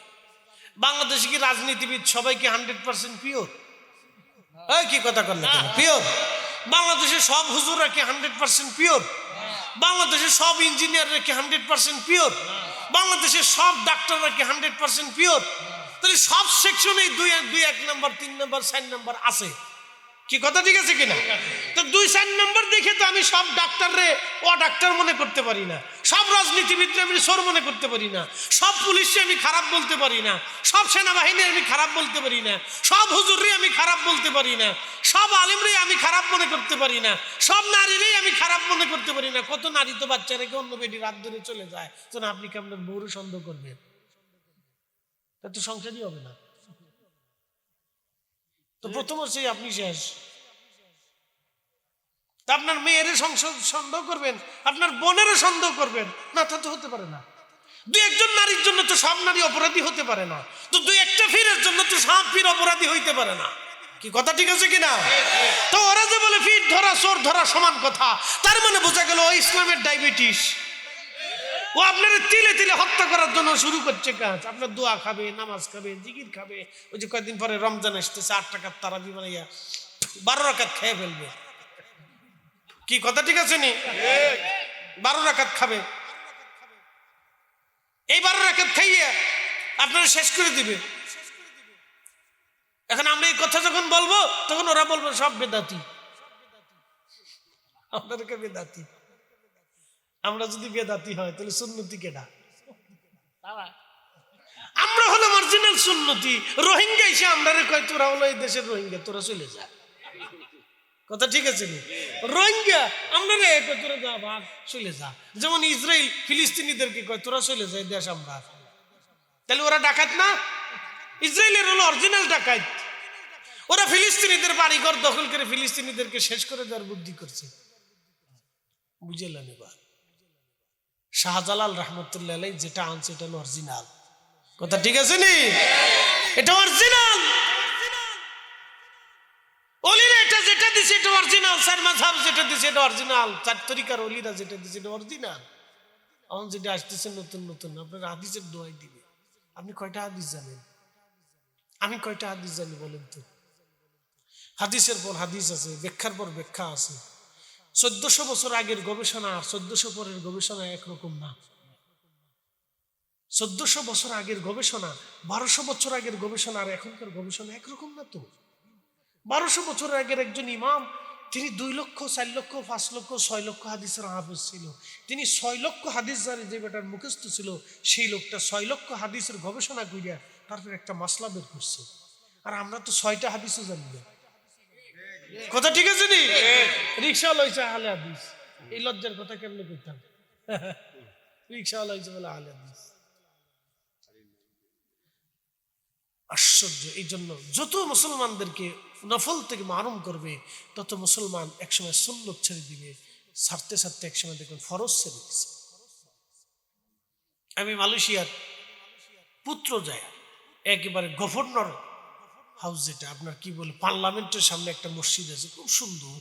বাংলাদেশে কি রাজনীতিবিদ সবাই কি 100% পিওর? কি কথা কন না কেন? পিওর? বাংলাদেশের সব হুজুররা কি 100% পিওর? বাংলাদেশের সব ইঞ্জিনিয়াররা কি 100% পিওর? বাংলাদেশের সব ডাক্তাররা কি 100% পিওর? তাহলে সব সেকশনেই 1 নম্বর, 3 নম্বর, 4 নম্বর আছে। কি কথা ঠিক আছে কিনা? তো 2-4 নম্বর দেখে তো আমি সব ডাক্তাররে ও ডাক্তার মনে করতে পারি না, সব রাজনীতিবিদরে আমি সোর মনে করতে পারি না, সব পুলিশকে আমি খারাপ বলতে পারি না, সব সেনাবাহিনী আমি খারাপ বলতে পারি না, সব হুজুররে আমি খারাপ বলতে পারি না, সব আলিমরে আমি খারাপ মনে করতে পারি না, সব নারীরেই আমি খারাপ মনে করতে পারি না। কত নারী তো বাচ্চা রেখে অন্য বেটি রাত ধরে চলে যায়। তো আপনি কি আপনার বউরে সন্দেহ করবেন? তা তো সংসারই হবে না। তো প্রথম হচ্ছে আপনি শেষ। আপনার মেয়েরও সন্দেহ করবেন, আপনার বোনেরও সন্দেহ করবেন না? তা তো হতে পারে না। 2-1 নারীর জন্য তো সব নারী অপরাধী হতে পারে না। তো 2-1 পীরের জন্য তো সব পীর অপরাধী হইতে পারে না। কি কথা ঠিক আছে কিনা? তো ওরা যে বলে পীর ধরা চোর ধরা সমান কথা, তার মানে বোঝা গেল ও ইসলামের ডায়াবেটিস। ও আপনার তিলে তিলে হত্যা করার জন্য শুরু করছে কাজ। আপনার দোয়া খাবে, নামাজ খাবে, জিকির খাবে। ওই যে কয়েকদিন পরে রমজান আসতেছে, 8 টাকার তারাবি বানাইয়া 12 রাকাত খেয়ে ফেলবে। কি কথা ঠিক আছে নি? 12 রাকাত খাবে। এই 12 রাকাত খাইয়ে আপনারা শেষ করে দিবে। এখন আমরা এই কথা যখন বলবো তখন ওরা বলবো সব বেদাতি, আপনাদেরকে বেদাতি। আমরা যদি বেদাতি হয় তাহলে সুন্নতি কেডা? আমরা হলো অরিজিনাল সুন্নতি। রোহিঙ্গা এসে আমরা কয় তোরা হলো এই দেশের রোহিঙ্গা, তোরা চলে যা। কথা ঠিক আছে নি? রোহিঙ্গা আমরা রে কয় তোরা যা, ভাগ, চলে যা। যেমন ইসরায়েল ফিলিস্তিনিদেরকে কয় তোরা চলে যায় দেশ আমরা। তাহলে ওরা ডাকাত না? ইসরায়েলের হলো অরিজিনাল ডাকাত। ওরা ফিলিস্তিনিদের বাড়িঘর দখল করে ফিলিস্তিনিদেরকে শেষ করে দেওয়ার বুদ্ধি করছে। বুঝলেন? এবার শাহজালাল রহমতুল্লাহ আলাইহি যেটা আনছে এটা হলো অরিজিনাল। কথা ঠিক আছে নি? এটা অরিজিনাল। অলিরা এটা যেটা দিছে এটা অরিজিনাল। 4 মাযহাব যেটা দিছে এটা অরিজিনাল। 4 তরিকার অলিরা যেটা দিছে এটা অরিজিনাল। এখন যেটা আসতেছে নতুন নতুন আপনার হাদিসের দোয়াই দিবে। আপনি কয়টা হাদিস জানেন? আমি কয়টা হাদিস জানি বলেন তো? হাদিসের পর হাদিস আছে, ব্যাখ্যার পর ব্যাখ্যা আছে। 1400 বছর আগের গবেষণা আর 1400 পরের গবেষণা একরকম না। 1400 বছর আগের গবেষণা, 1200 বছর আগের গবেষণা আর এখনকার গবেষণা একরকম না তো। 1200 বছর আগের একজন ইমাম, তিনি 2 লক্ষ, 4 লক্ষ, 5 লক্ষ, 6 লক্ষ হাদিসের হাফেজ ছিল। তিনি 6 লক্ষ হাদিস জানে যে বেটার মুখস্থ ছিল, সেই লোকটা 6 লক্ষ হাদিসের গবেষণা করিয়া তারপর একটা মাসলা বের করছে। আর আমরা তো 6টা হাদিসও জানি না। কথা ঠিক আছে নি? রিক্সাওয়ালা হয়েছে আহলে হাদিস। এই লজ্জার কথা কেমনে করতাম? রিক্সাওয়ালা হয়েছে বলে আহলে হাদিস। আশ্চর্য। এই জন্য যত মুসলমানদেরকে নফল থেকে মারুম করবে তত মুসলমান একসময় সুন্নত ছেড়ে দিবে। ছাড়তে ছাড়তে একসময় দেখবেন ফরজ ছেড়ে দিচ্ছে। আমি মালয়েশিয়ার পুত্র যায়, একেবারে গভর্নর হাউস, যেটা আপনার কি বলে পার্লামেন্টের সামনে একটা মসজিদ আছে, খুব সুন্দর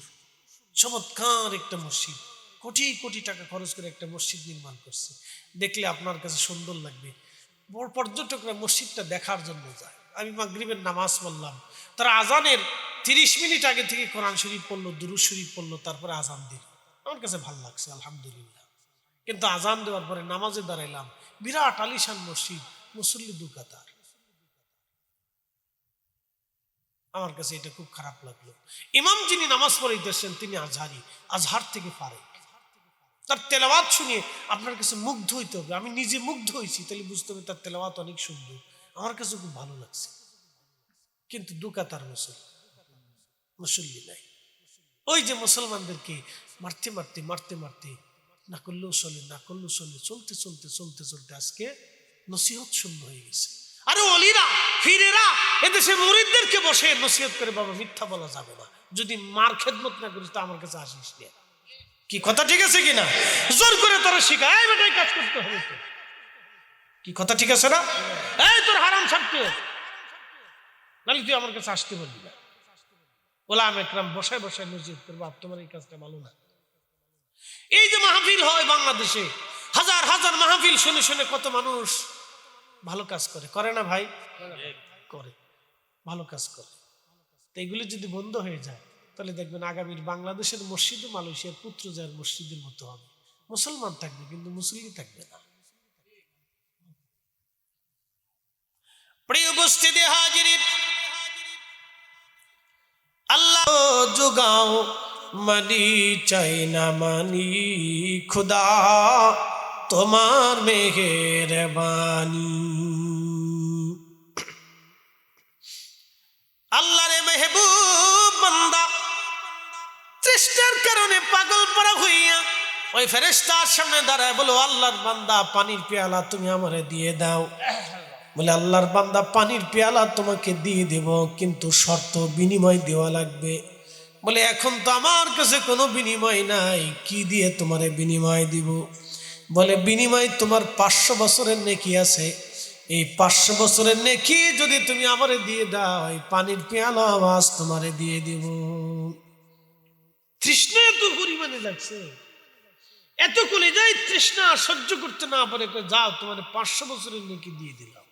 চমৎকার একটা মসজিদ। কোটি কোটি টাকা খরচ করে একটা মসজিদ নির্মাণ করছে। দেখলে আপনার কাছে সুন্দর লাগবে। বড় পর্যটকরা মসজিদটা দেখার জন্য যায়। আমি মাগরিবের নামাজ পড়লাম, তারা আজানের 30 মিনিট আগে থেকে কোরআন শরীফ পড়লো, দুরূদ শরীফ পড়লো, তারপরে আজান দিল। আমার কাছে ভালো লাগছে, আলহামদুলিল্লাহ। কিন্তু আজান দেওয়ার পরে নামাজে দাঁড়াইলাম, বিরাট আলিশান মসজিদ, মুসল্লি 2 কাতার। আমার কাছে এটা খুব খারাপ লাগলো। ইমাম যিনি নামাজ পড়াইতেছেন তিনি আজহারি, আজহার থেকে ফারেক। তার তেলাওয়াত শুনিয়ে আপনার কাছে মুগ্ধ হইতে হবে। আমি নিজে মুগ্ধ হয়েছি, তাহলে বুঝতে হবে তার তেলাওয়াত অনেক সুন্দর। আমার কাছে খুব ভালো লাগছে। কিন্তু 2 কাতার মুসল্লি নাই। ওই যে মুসলমানদেরকে মারতে মারতে মারতে মারতে না করলেও চলে, না করলেও চলে, চলতে চলতে চলতে চলতে আজকে নসিহত শূন্য হয়ে গেছে। আরে অলিরা ফিরেরা এদেশে মুরিদদেরকে বসে নসিহত করে, বাবা মিথ্যা বলা যাবে না, যদি মার খেদমত না করিস তো আমার কাছে আসিস না। কি কথা ঠিক আছে কিনা? জোর করে তোরা শিখায় এই বেটাই কাজ করতে হবে তো। কি কথা ঠিক আছে না? এই তোর হারাম ছাড়তে হবে, নাহলে তুই আমার কাছে আসতে বলবি না। ওলামা একরাম বসায় বসায় মসজিদ তোর বাপ তোমার এই কাজটা ভালো না। এই যে মাহফিল হয় বাংলাদেশে, হাজার হাজার মাহফিল শুনে শুনে কত মানুষ ভালো কাজ করে, করে না ভাই? করে, ভালো কাজ করে। তো এগুলি যদি বন্ধ হয়ে যায় তাহলে দেখবেন আগামীর বাংলাদেশের মসজিদও মালয়েশিয়ার পুত্রজার মসজিদের মতো হবে। মুসলমান থাকবে কিন্তু মুসলিম থাকবে না। প্রিয় উপস্থিতি হাজিরিন, আল্লাহ যোগাও মানি চাই না মানি, খুদা তোমার মেহেরবানি। আল্লাহরে মেহবুব বান্দা তৃষ্ণার কারণে পাগল পরা হইয়া ওই ফেরেশতার সামনে দাঁড়ায় বলো, আল্লাহর বান্দা পানির পেয়ালা তুমি আমারে দিয়ে দাও। বলে আল্লাহর বান্দা পানির পেয়ালা তোমাকে দিয়ে দেব, কিন্তু শর্ত বিনিময় দেওয়া লাগবে। বলে এখন তো আমার কাছে কোনো বিনিময় নাই, কি দিয়ে তোমারে বিনিময় দিব? বলে বিনিময় তোমার 500 বছরের নেকি আছে, এই 500 বছরের নেকি যদি তুমি আমারে দিয়ে দাও এই পানির পেয়ালা আওয়াজ তোমারে দিয়ে দিব। তৃষ্ণা এত পরিমাণে লাগছে, এত কলিজায় তৃষ্ণা সহ্য করতে না পারে, যাও তোমার 500 বছরের নেকি দিয়ে দিলাম।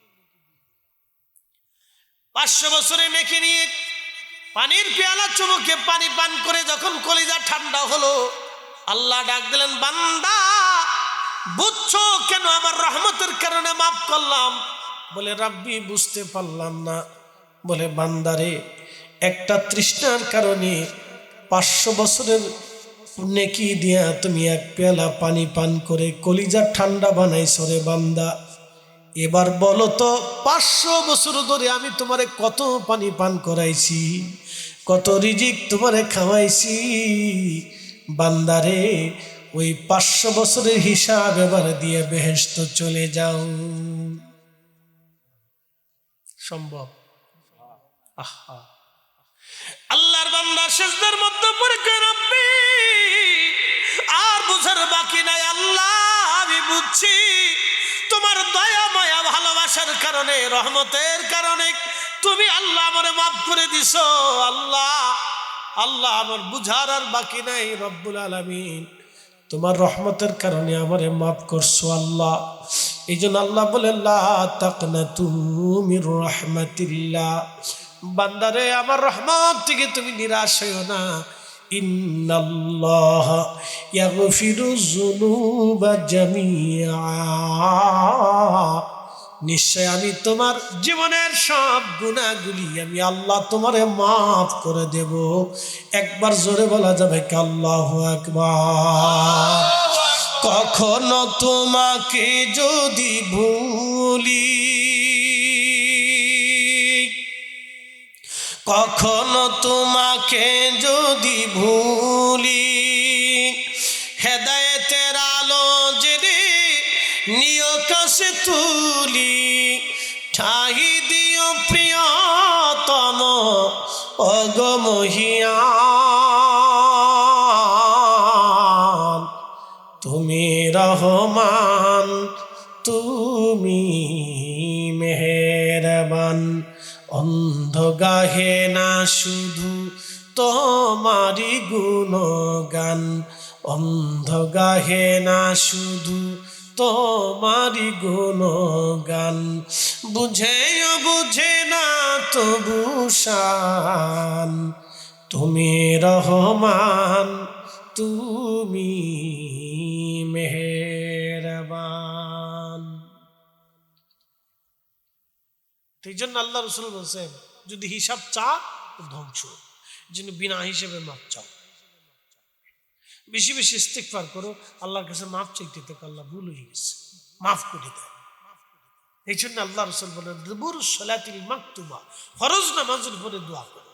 500 বছরের নেকি নিয়ে পানির পেয়ালা চুমুকে পানি পান করে যখন কলিজা ঠান্ডা হলো, আল্লাহ ডাক দিলেন, বান্দা বুঝছো কেন আমার রহমতের কারণে মাফ করলাম? বলে রাব্বি বুঝতে পারলাম না। বলে বান্দারে একটা তৃষ্ণার কারণে 500 বছরের নেকি দিয়া তুমি এক পেয়ালা পানি পান করে কলিজা ঠান্ডা বানাইছো রে বান্দা। এবার বলো তো 500 বছর ধরে আমি তোমারে কত পানি পান করাইছি, কত রিজিক তোমারে খাওয়াইছি। বান্দারে ওই 500 বছরের হিসাব এবার দিয়ে বেহেশত চলে যাও। সম্ভব? আহা, আল্লাহর বান্দা সিজদার মধ্যে পড়ে রাব্বি আর বুঝার বাকি নাই। আল্লাহ আমি বুঝছি তোমার দয়া মায়া ভালোবাসার কারণে, রহমতের কারণে তুমি আল্লাহ আমারে মাফ করে দিছো। আল্লাহ আল্লাহ আমার বুঝার আর বাকি নাই। রব্বুল আলামিন তোমার রহমতের কারণে আমারে মাফ করছো আল্লাহ। এই জন্য আল্লাহ বলে লা তাকনাতু মির রাহমাতিল্লাহ, বান্দারে আমার রহমত থেকে তুমি নিরাশ হইও না। ইন্নাল্লাহ ইয়াগফিরুয যুনুবা জামিআ, নিশ্চয় আমি তোমার জীবনের সব গুনাহগুলি আমি আল্লাহ তোমারে মাফ করে দেব। একবার জোরে বলা যাবে কি আল্লাহু আকবার? কখনো তোমাকে যদি ভুলি, কখনো তোমাকে যদি ভুলি, হেদায়েতের আলো জেনে নিয় কাছে তুলি, ঠাই দিও প্রিয়তম অগমহিয়ান, তুমি রহমান তুমি মেহেরবান। অন্ধ গাহে না শুধু তোমারি গুণগান, অন্ধ গাহে না শুধু তোমারি গুণগান, বুঝেও বুঝে না তবু শান, তুমি রহমান তুমি মেহেরবান। এই জন্য আল্লাহ রসুল বলছেন যদি হিসাব চা তো ধ্বংস, এই জন্য বিনা হিসেবে মাপ চাও, বেশি বেশি ইস্তিগফার করো, আল্লাহর কাছে মাফ চাইতে থাকো, আল্লাহ ভুল হয়ে গেছে মাফ করে দেয়। এই জন্য আল্লাহ রসুল বলেন দুবুর সালাতিল মাকতুবা, ফরজ নামাজের পরে দোয়া করো।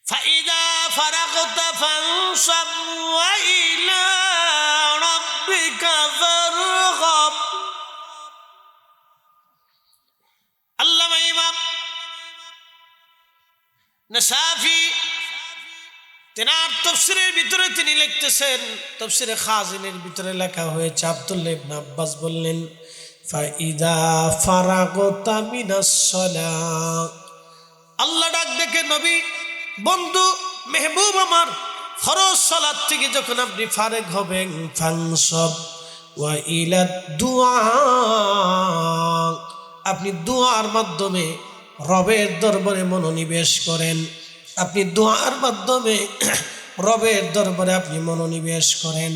فإذا فرغت فانصب وإلى ربك فارغب। আল্লামা ইমাম নাসাফি তেনার তাফসীরের ভিতরে তিনি লিখতেছেন, তাফসীরে খাজিনের ভিতরে লেখা হয়েছে, আব্দুল্লাহ ইবনে আব্বাস বললেন, ফাইদা ফারাগতা মিনাস সালাহ, আল্লাহ ডাক দেখে নবী বন্ধু মেহবুব আমার, ফরজ সালাত থেকে যখন আপনি ফারেগ হবেন, ফানসব ওয়া ইলা দুআ, আপনি দোয়ার মাধ্যমে রবের দরবারে মনোনিবেশ করেন। আপনি দোয়ার মাধ্যমে রবের দরবারে আপনি মনোনিবেশ করেন।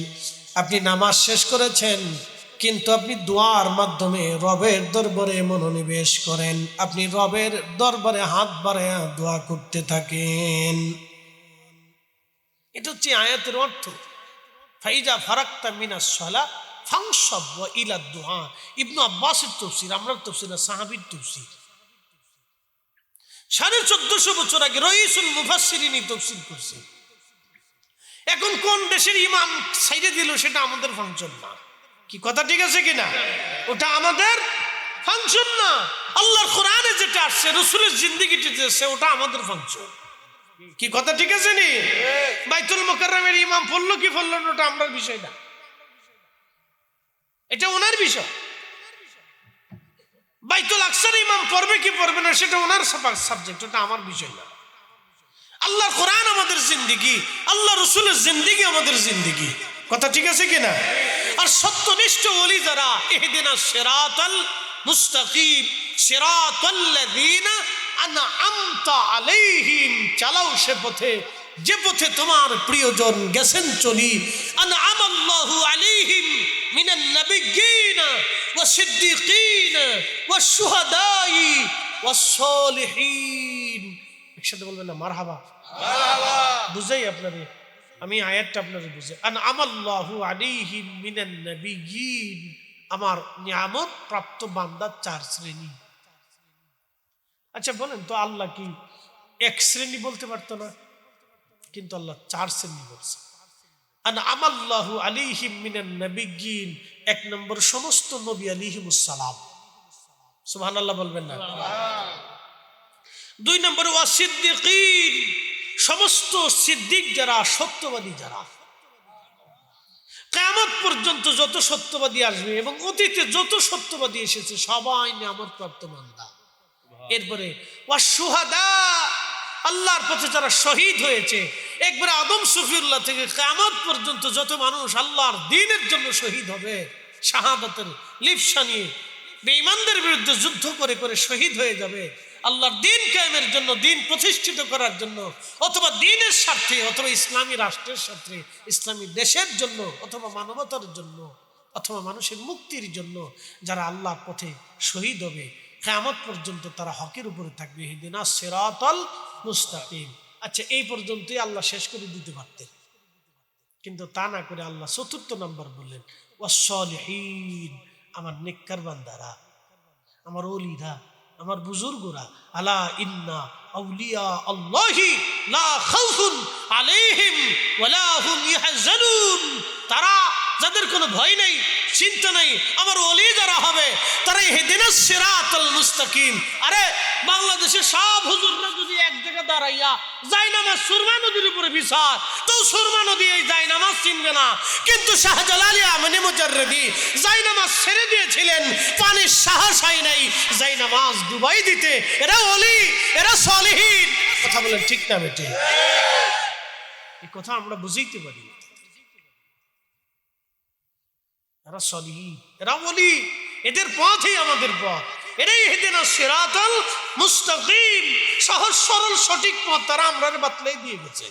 আপনি নামাজ শেষ করেছেন, কিন্তু আপনি দোয়ার মাধ্যমে রবের দরবারে মনোনিবেশ করেন। আপনি রবের দরবারে হাত বাড়ায়া দোয়া করতে থাকেন। এটা হচ্ছে আয়াতের অর্থ। ফাইজা ফারাক্তা মিনাস সালাহ ফানসব ওয়া ইলা দুআ। ইবনে আব্বাসের তাফসীর, আমরা তাফসীর না, সাহাবীর তাফসীর। 1450 বছর আগে রইসুল মুফাসসিরিন তাফসীর করছে। এখন কোন দেশের ইমাম সাইডে দিল সেটা আমাদের ফাংশন না। কি কথা ঠিক আছে কিনা? ওটা আমাদের ফাংশন না। আল্লাহর কোরআনে যেটা আসছে, রাসূলের জিন্দেগিতে যেটা, ওটা আমাদের ফাংশন। কি কথা ঠিক আছে নি? বাইতুল মুকাররমের ইমাম পড়লো কি পড়লো না, ওটা আমার বিষয় না, এটা ওনার বিষয়। বাইতুল আকসার ইমাম পড়বে কি পড়বে না, সেটা ওনার সাবজেক্ট, ওটা আমার বিষয় না। আল্লাহর কোরআন আমাদের জিন্দেগি, আল্লাহ রাসূলের জিন্দেগি আমাদের জিন্দেগি। কথা ঠিক আছে কিনা? আর সত্যনিষ্ঠ ওলি যারা, ইহদিনাস সিরাতাল মুস্তাকিম সিরাতাল্লাযীনা আনআমতা আলাইহিম, চালাও সে পথে যে পথে তোমার প্রিয়জন গেছেন চলি। আনআমাল্লাহু আলাইহিম মিনান নাবিয়্যিনা ওয়াস সিদ্দীকিনা ওয়াস শুহাদাই ওয়াস সালিহিন। একসাথে বলবেন না মারহাবা? মারহাবা। বুঝাই আপনারে, আমি আয়াতটা আপনারে বুঝাই। আনআমাল্লাহু আলাইহিম মিনান নাবিয়্যিন, আমার নিয়ামত প্রাপ্ত বান্দা 4 শ্রেণী। আচ্ছা বলেন তো, আল্লাহ কি 1 শ্রেণী বলতে পারতো না? কিন্তু আল্লাহ 4 শ্রেণী বলছে। আনআমাল্লাহু আলাইহিম মিনান নাবিয়্যিন, 1 নম্বর সমস্ত নবী আলাইহিমুস সালাম। সুবহানাল্লাহ বলবেন না? 2 নম্বর ওয়াস সিদ্দীকিন, সমস্ত সিদ্দিক যারা, সত্যবাদী যারা। কিয়ামত পর্যন্ত যত সত্যবাদী আসবে এবং অতীতে যত সত্যবাদী এসেছে সবাই নিয়ামত প্রাপ্ত বান্দা। এরপরে ওয়াস শুহাদা, আল্লাহর পথে যারা শহীদ হয়েছে, একবারে আদম সফিউল্লাহ থেকে কিয়ামত পর্যন্ত যত মানুষ আল্লাহর দ্বীনের জন্য শহীদ হবে, শাহাদাতের লিপ্সা নিয়ে বেঈমানদের বিরুদ্ধে যুদ্ধ করে করে শহীদ হয়ে যাবে, আল্লাহর দ্বীন কায়েমের জন্য, দ্বীন প্রতিষ্ঠিত করার জন্য, অথবা দ্বীনের স্বার্থে, অথবা ইসলামী রাষ্ট্রের স্বার্থে, ইসলামী দেশের জন্য, অথবা মানবতার জন্য, অথবা মানুষের মুক্তির জন্য যারা আল্লাহর পথে শহীদ হবে, কিয়ামত পর্যন্ত তারা হকের উপরে থাকবে। ইহদিনাস সিরাতাল মুস্তাকিম। আচ্ছা, এই পর্যন্তই আল্লাহ শেষ করে দিতে পারতেন, কিন্তু তা না করে আল্লাহ 4 নম্বর বললেন ওয়াস সালিহিন, আমার নেককার বান্দারা, আমার ওলিরা, আমার বুজুর্গরা। আলা ইন্না আউলিয়া আল্লাহি লা খাউফুন আলাইহিম ওয়ালা হুম ইয়াহজানুন, তারা যাদের কোনো ভয় নেই, চিন্তা নেই, আমার ওলি যারা হবে তারা ইহদিনাস সিরাতাল মুস্তাকিম। আরে বাংলাদেশের সব হুজুররা যদি এক জায়গায় দাঁড়াইয়া জায়নামাজ সুরমা নদীর উপরে বিছায়, তো সুরমা নদী এই জায়নামাজ চিনবে না। কিন্তু শাহজালালি আমিনী মুজাররদি জায়নামাজ ছেড়ে দিয়েছিলেন, পানির সাহস হয় নাই জায়নামাজ ডুবাই দিতে। এরা ওলি, এরা সালিহিন। কথা বলেন ঠিক না বেটে? এই কথা আমরা বুঝাইতে পারি। এরা সালিহিন, এরা ওলি, এদের পথই আমাদের পথ। এটাই ইহদিনাস সিরাতাল মুস্তাকিম, সহজ সরল সঠিক পথ তারা আমরা বাতলাই দিয়ে গেছে।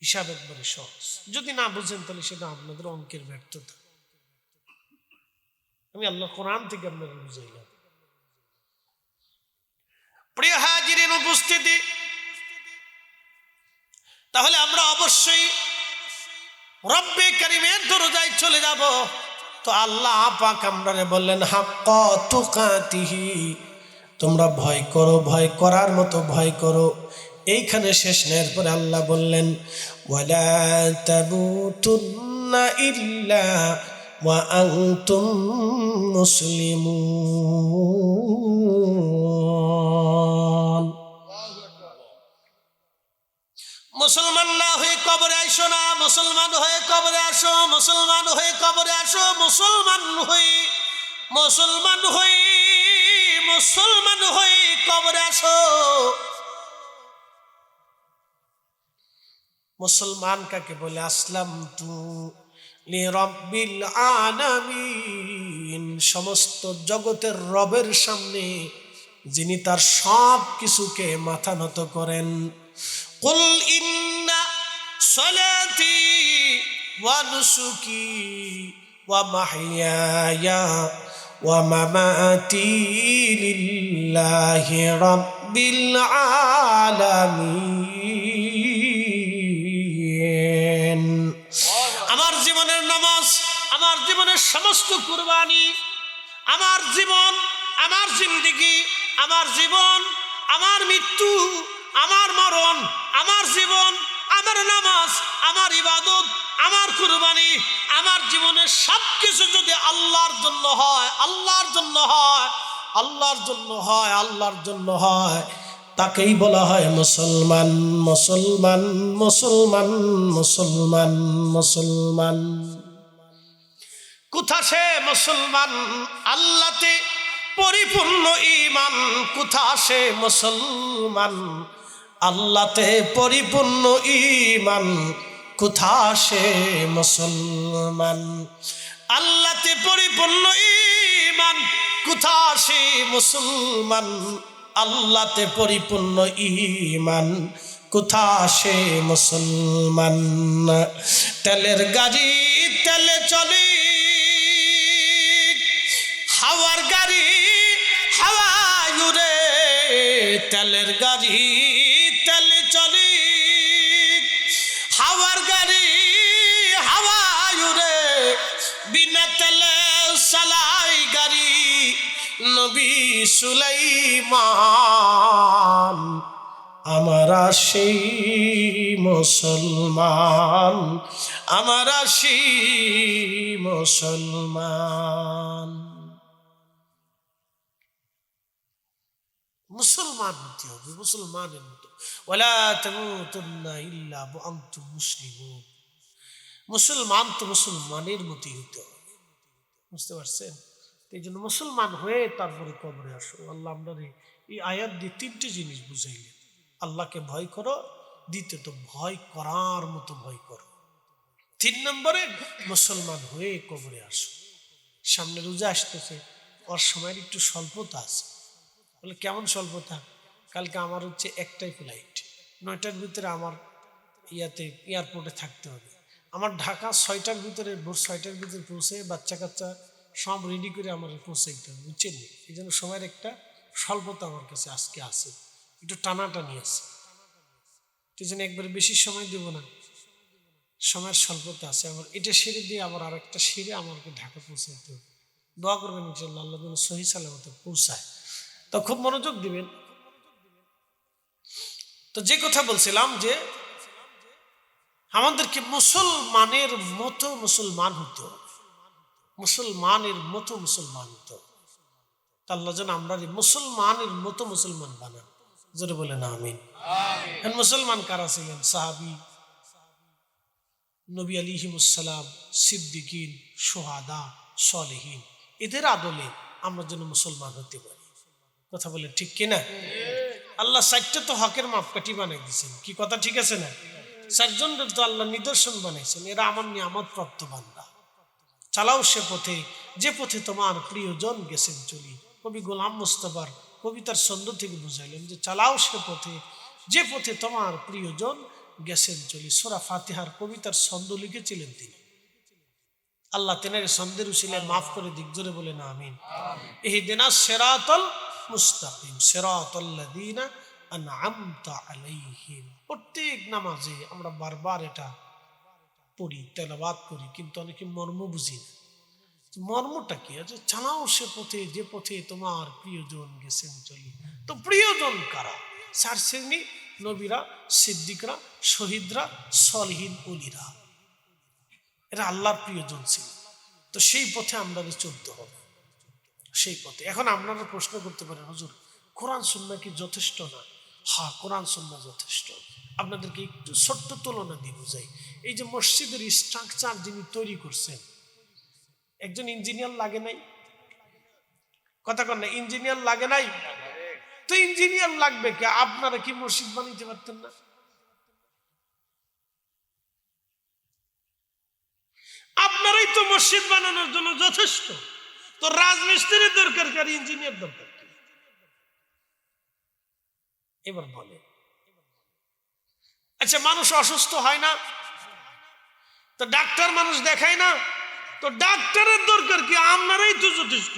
হিসাব একবারে সহজ। যদি না বুঝেন তাহলে সেটা আপনাদের অঙ্কের ব্যর্থতা। আমি আল্লাহ কোরআন থেকে আপনাকে বুঝাইলাম। প্রিয় হাজিরিন উপস্থিতি, তাহলে আমরা অবশ্যই রব্বে কারীমের দরজায় চলে যাব। তো আল্লাহ পাক আমরারে বললেন হাক্কা তুকাতিহি, তোমরা ভয় করো, ভয় করার মতো ভয় করো। এইখানে শেষ নেয়ার পরে আল্লাহ বললেন ওয়ালা তামুতুন্না ইল্লা ওয়া আনতুম মুসলিমুন। মুসলমান হয়ে কবরে আসো, মুসলমান হয়ে কবরে আসো, মুসলমান হয়ে মুসলমান হয়ে মুসলমান হয়ে কবরে আসো। মুসলমান কাকে বলে? আসলাম তু লিরাব্বিল আলামিন, সমস্ত জগতের রবের সামনে যিনি তার সব কিছুকে মাথা নত করেন। কুল ইন্না সলাতি ওয়া নুসুকি ওয়া মাহইয়ায়া ওয়া মামাতি লিল্লাহি রাব্বিল আলামিন। আমার জীবনের নামাজ, আমার জীবনের সমস্ত কুরবানি, আমার জীবন, আমার জিন্দেগি, আমার জীবন, আমার মৃত্যু, আমার মরণ, আমার জীবন, আমার নামাজ, আমার ইবাদত, আমার কুরবানি, আমার জীবনের সবকিছু যদি আল্লাহর জন্য হয়, আল্লাহর জন্য হয়, আল্লাহর জন্য হয়, আল্লাহর জন্য হয়, তাকেই বলা হয় মুসলমান। মুসলমান মুসলমান মুসলমান মুসলমান। কোথা সে মুসলমান? আল্লাহতে পরিপূর্ণ ঈমান। কোথা সে মুসলমান? আল্লাহতে পরিপূর্ণ ঈমান। কোথা সে মুসলমান? আল্লাহতে পরিপূর্ণ ঈমান। কোথা সে মুসলমান? আল্লাহতে পরিপূর্ণ ঈমান। কোথা সে মুসলমান? তেলের গাড়ি তেলে চলে, হাওয়ার গাড়ি হাওয়ায় উড়ে। তেলের গাড়ি তেলে চলে, হাওয়ার গাড়ি হাওয়ায় উড়ে। বিনা তেলে চালাই গাড়ি নবী সুলাইমান। আমরা সেই মুসলমান, আমরা সেই মুসলমান। মুসলমান হতে হবে মুসলমানের মতো। ওয়ালা তামুতুন্না ইল্লা ওয়া আনতুম মুসলিমুন। মুসলমান তো মুসলমানের মতোই হতে হবে, বুঝতে পারছেন? এই জন্য মুসলমান হয়ে তারপরে কবরে আসো। আল্লাহ আপনাদের এই আয়াত দিয়ে তিনটে জিনিস বুঝাইলেন। আল্লাহকে ভয় করো, দ্বিতীয়ত ভয় করার মতো ভয় করো, 3 নম্বরে মুসলমান হয়ে কবরে আসো। সামনে রোজা আসতেছে, ওর সময়ের একটু স্বল্পতা আছে। বলে কেমন স্বল্পতা? কালকে আমার হচ্ছে একটাই ফ্লাইট, 9টার ভিতরে আমার এয়ারপোর্টে থাকতে হবে। আমার ঢাকা 6টার ভিতরে, ভোর 6টার ভিতরে পৌঁছে বাচ্চা কাচ্চা সব রেডি করে আমার পৌঁছাইতে হবে, বুঝছেন? এই জন্য সময়ের একটা স্বল্পতা আমার কাছে আজকে আছে, একটু টানাটানি আছে। এই জন্য একবারে বেশি সময় দেব না, সময়ের স্বল্পতা আছে। আমার এটা সেরে দিয়ে আবার আর একটা সেরে আমাকে ঢাকা পৌঁছাইতে হবে। দোয়া করবেন ইনশাআল্লাহ আল্লাহ যেন সহি সালামতে পৌঁছায়। তো খুব মনোযোগ দিবেন। তো যে কথা বলছিলাম যে আমাদেরকে মুসলমানের মতো মুসলমান হতে হবে, মুসলমানের মতো মুসলমান হতে হবে। আল্লাহ যেন আমরা মুসলমানের মতো মুসলমান বানান, জোরে বলে না আমিন। মুসলমান কারা ছিলেন? সাহাবী, নবী আলাইহিমুসসালাম, সিদ্দিকিন, শুহাদা, সালেহিন, এদের আদলে আমরা যেন মুসলমান হতে পারি। কথা বলে ঠিক কিনা? আল্লাহ 4টা তো হকের মাপকাঠি বানাই দিয়েছেন, কি কথা ঠিক আছে না? 4 জনের তো আল্লাহ নিদর্শন বানাইছেন, এরা আমার নিয়ামত প্রাপ্ত বান্দা। চালাও সে পথে যে পথে তোমার প্রিয়জন গেছেন চলি। কবি গোলাম মুস্তাফার কবিতার ছন্দ থেকে বুঝাইলেন যে চালাও সে পথে যে পথে তোমার প্রিয়জন গেছেন চলি। সূরা ফাতিহার কবিতার ছন্দ লিখেছিলেন তিনি। আল্লাহ তেনার ছন্দের উসিলায় মাফ করে দিক, জোরে বলে না আমিন। ইহদিনাস সিরাতাল মুস্তাকিম সিরাতাল্লাযীনা আনআমতা আলাইহিম। প্রত্যেক নামাজে আমরা বারবার এটা পড়ি, তেলাওয়াত করি, কিন্তু অনেকে মর্ম বুঝি না। মর্মটা কি আছে? চালাও সে পথে যে পথে তোমার প্রিয়জন গেছেন চলি। তো প্রিয়জন কারা? 4 শ্রেণী: নবীরা, সিদ্দিকরা, শহীদরা, সালেহীন, ওলিরা। এরা আল্লাহর প্রিয়জন ছিল। তো সেই পথে আমরা চলতে হবে, সেই পথে। এখন আপনারা প্রশ্ন করতে পারেন, হুজুর কোরআন সুন্নাহ কি যথেষ্ট না? হ্যাঁ, কোরআন সুন্নাহ যথেষ্ট। আপনাদেরকে একটু ছোট্ট তুলনা দিয়ে বুঝাই। এই যে মসজিদের স্ট্রাকচার যিনি তৈরি করছেন, একজন ইঞ্জিনিয়ার লাগে নাই? কথা কন না, ইঞ্জিনিয়ার লাগে নাই? তো ইঞ্জিনিয়ার লাগবে কে? আপনারা কি মসজিদ বানাইতে পারতেন না? আপনারাই তো মসজিদ বানানোর জন্য যথেষ্ট। তো রাজমিস্ত্রির দরকার কি, ইঞ্জিনিয়ার দরকার কি? এবার বলে, আচ্ছা মানুষ অসুস্থ হয় না, তো ডাক্তার মানুষ দেখায় না, তো ডাক্তারের দরকার কি? আপনারাই তো যথেষ্ট।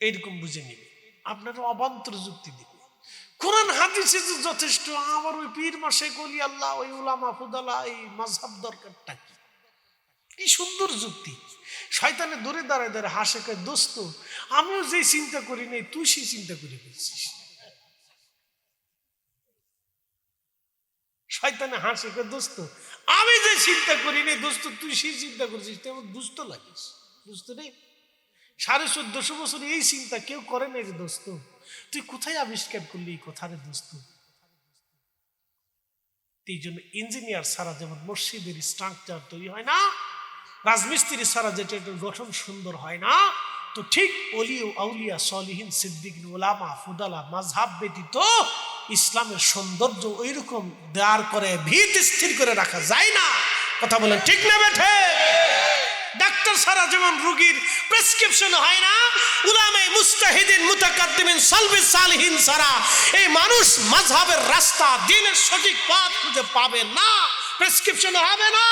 এইরকম বুঝে নিবে, আপনারা অবান্তর যুক্তি দিবে। কোরআন হাদিসে যে যথেষ্ট, আবার ওই পীর মাসে কলি আল্লাহ, ওই উলামা ফুদালা, এই মাযহাব দরকারটা কি? কি সুন্দর যুক্তি। শয়তানে দূরে দাঁড়ায় দাঁড়ায় হাসে, কয় দোস্ত আমিও যে চিন্তা করি নাই তুই সেই চিন্তা করে ফেলছিস। শয়তানে হাসে, কয় দোস্ত আমি যে চিন্তা করি নাই দোস্ত তুই সেই চিন্তা করছিস, তুই আমার দুষ্ট লাগিস। দোস্ত রে, 1450 বছর এই চিন্তা কেউ করে নাই রে দোস্ত, তুই কোথায় আবিষ্কার করলি এই কথা রে দোস্ত। এই জন্য ইঞ্জিনিয়ার ছাড়া যেমন মসজিদের স্ট্রাকচার তৈরি হয় না, রাজমিস্ত্রি ছাড়া যেটা গঠন সুন্দর হয় না, তো ঠিক ওলি আউলিয়া সলিহিন সিদ্দিক উলামা ফুদালা মাযহাব ব্যতীত ইসলামের সৌন্দর্য ওইরকম দাঁড় করে ভিত স্থির করে রাখা যায় না। কথা বলেন ঠিক না বেঠে? ডাক্তার ছাড়া যেমন রোগীর প্রেসক্রিপশন হয় না, উলামায়ে মুস্তাহিদিন মুতাকাদ্দিমিন সালফে সালিহিন ছাড়া এই মানুষ মাযহাবের রাস্তা, দ্বীনের সঠিক পথ খুঁজে পাবে না, প্রেসক্রিপশন হবে না।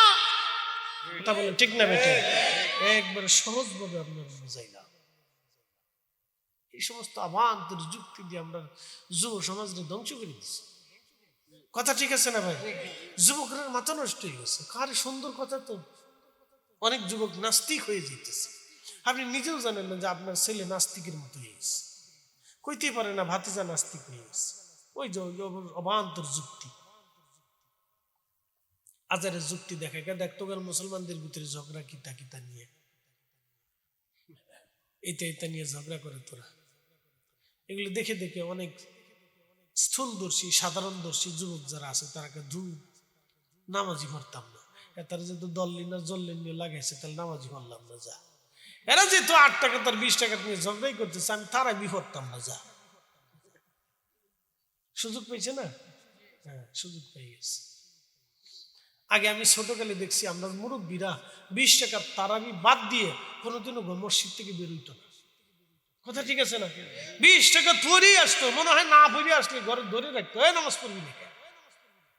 কথা বলেন ঠিক না বেটে? একবারে সহজভাবে আপনারা বুঝাইলাম। এই সমস্ত অবান্তর যুক্তি দিয়ে আমরা যুব সমাজকে ধ্বংস করে দিচ্ছি। কথা ঠিক আছে না ভাই? যুবকরা মাথা নষ্ট হয়ে গেছে। কার সুন্দর কথা, তো অনেক যুবক নাস্তিক হয়ে যেতেছে। আপনি নিজেও জানেন না যে আপনার ছেলে নাস্তিকের মতো হয়ে গেছে, কইতেই পারে না ভাতিজা নাস্তিক হয়ে গেছে। ওই যে অবান্তর যুক্তি, আজারের যুক্তি দেখায়। দেখতো গেল মুসলমানদের ভিতরে ঝগড়া কিতা কিতা নিয়ে, এটা নিয়ে ঝগড়া করে তোরা। এগুলো দেখে দেখে অনেক স্থূলদর্শী সাধারণদর্শী যুবক যারা আছে তারা নামাজি পড়তাম না, তারা যেহেতু দল্লি না জল্লিন নিয়ে লাগাইছে তাহলে নামাজি পড়লাম না যা। এরা যেহেতু 8 টাকা তার 20 টাকা নিয়ে ঝগড়াই করতেছে, আমি তারা বিপড়তাম না যা। সুযোগ পেয়েছে না? হ্যাঁ, সুযোগ পেয়ে গেছে। আগে আমি ছোটকালে দেখছি আমরা মুরব্বীরা 20 টাকা তারাবি বাদ দিয়ে কোনোদিনও মসজিদ থেকে বেরোইতো না। কথা ঠিক আছে না? 20 টাকা পড়েই আসতো, মনে হয় না পড়ে আসলে ঘরে ধরে রাখতো, নামাজ পড়বি না।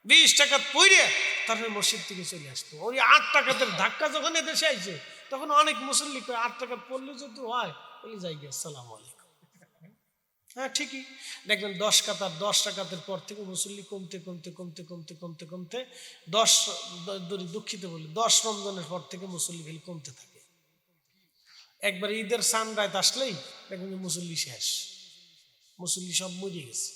20 টাকা পড়ে তারপরে মসজিদ থেকে চলে আসতো। ওই 8 টাকাতের ধাক্কা যখন এদেশে আইছে তখন অনেক মুসল্লি 8 টাকা পড়লে যদি হয় বলে যাই গে আসসালামু আলাইকুম। হ্যাঁ ঠিকই দেখবেন 10 টাকাতের পর থেকে মুসল্লি কমতে কমতে কমতে কমতে কমতে কমতে 10 দুঃখিত বলি 10 রমজানের পর থেকে মুসল্লি খালি কমতে থাকে। একবার ঈদের সান রাত আসলেই দেখবেন মুসল্লি শেষ, মুসল্লি সব মরে গেছে।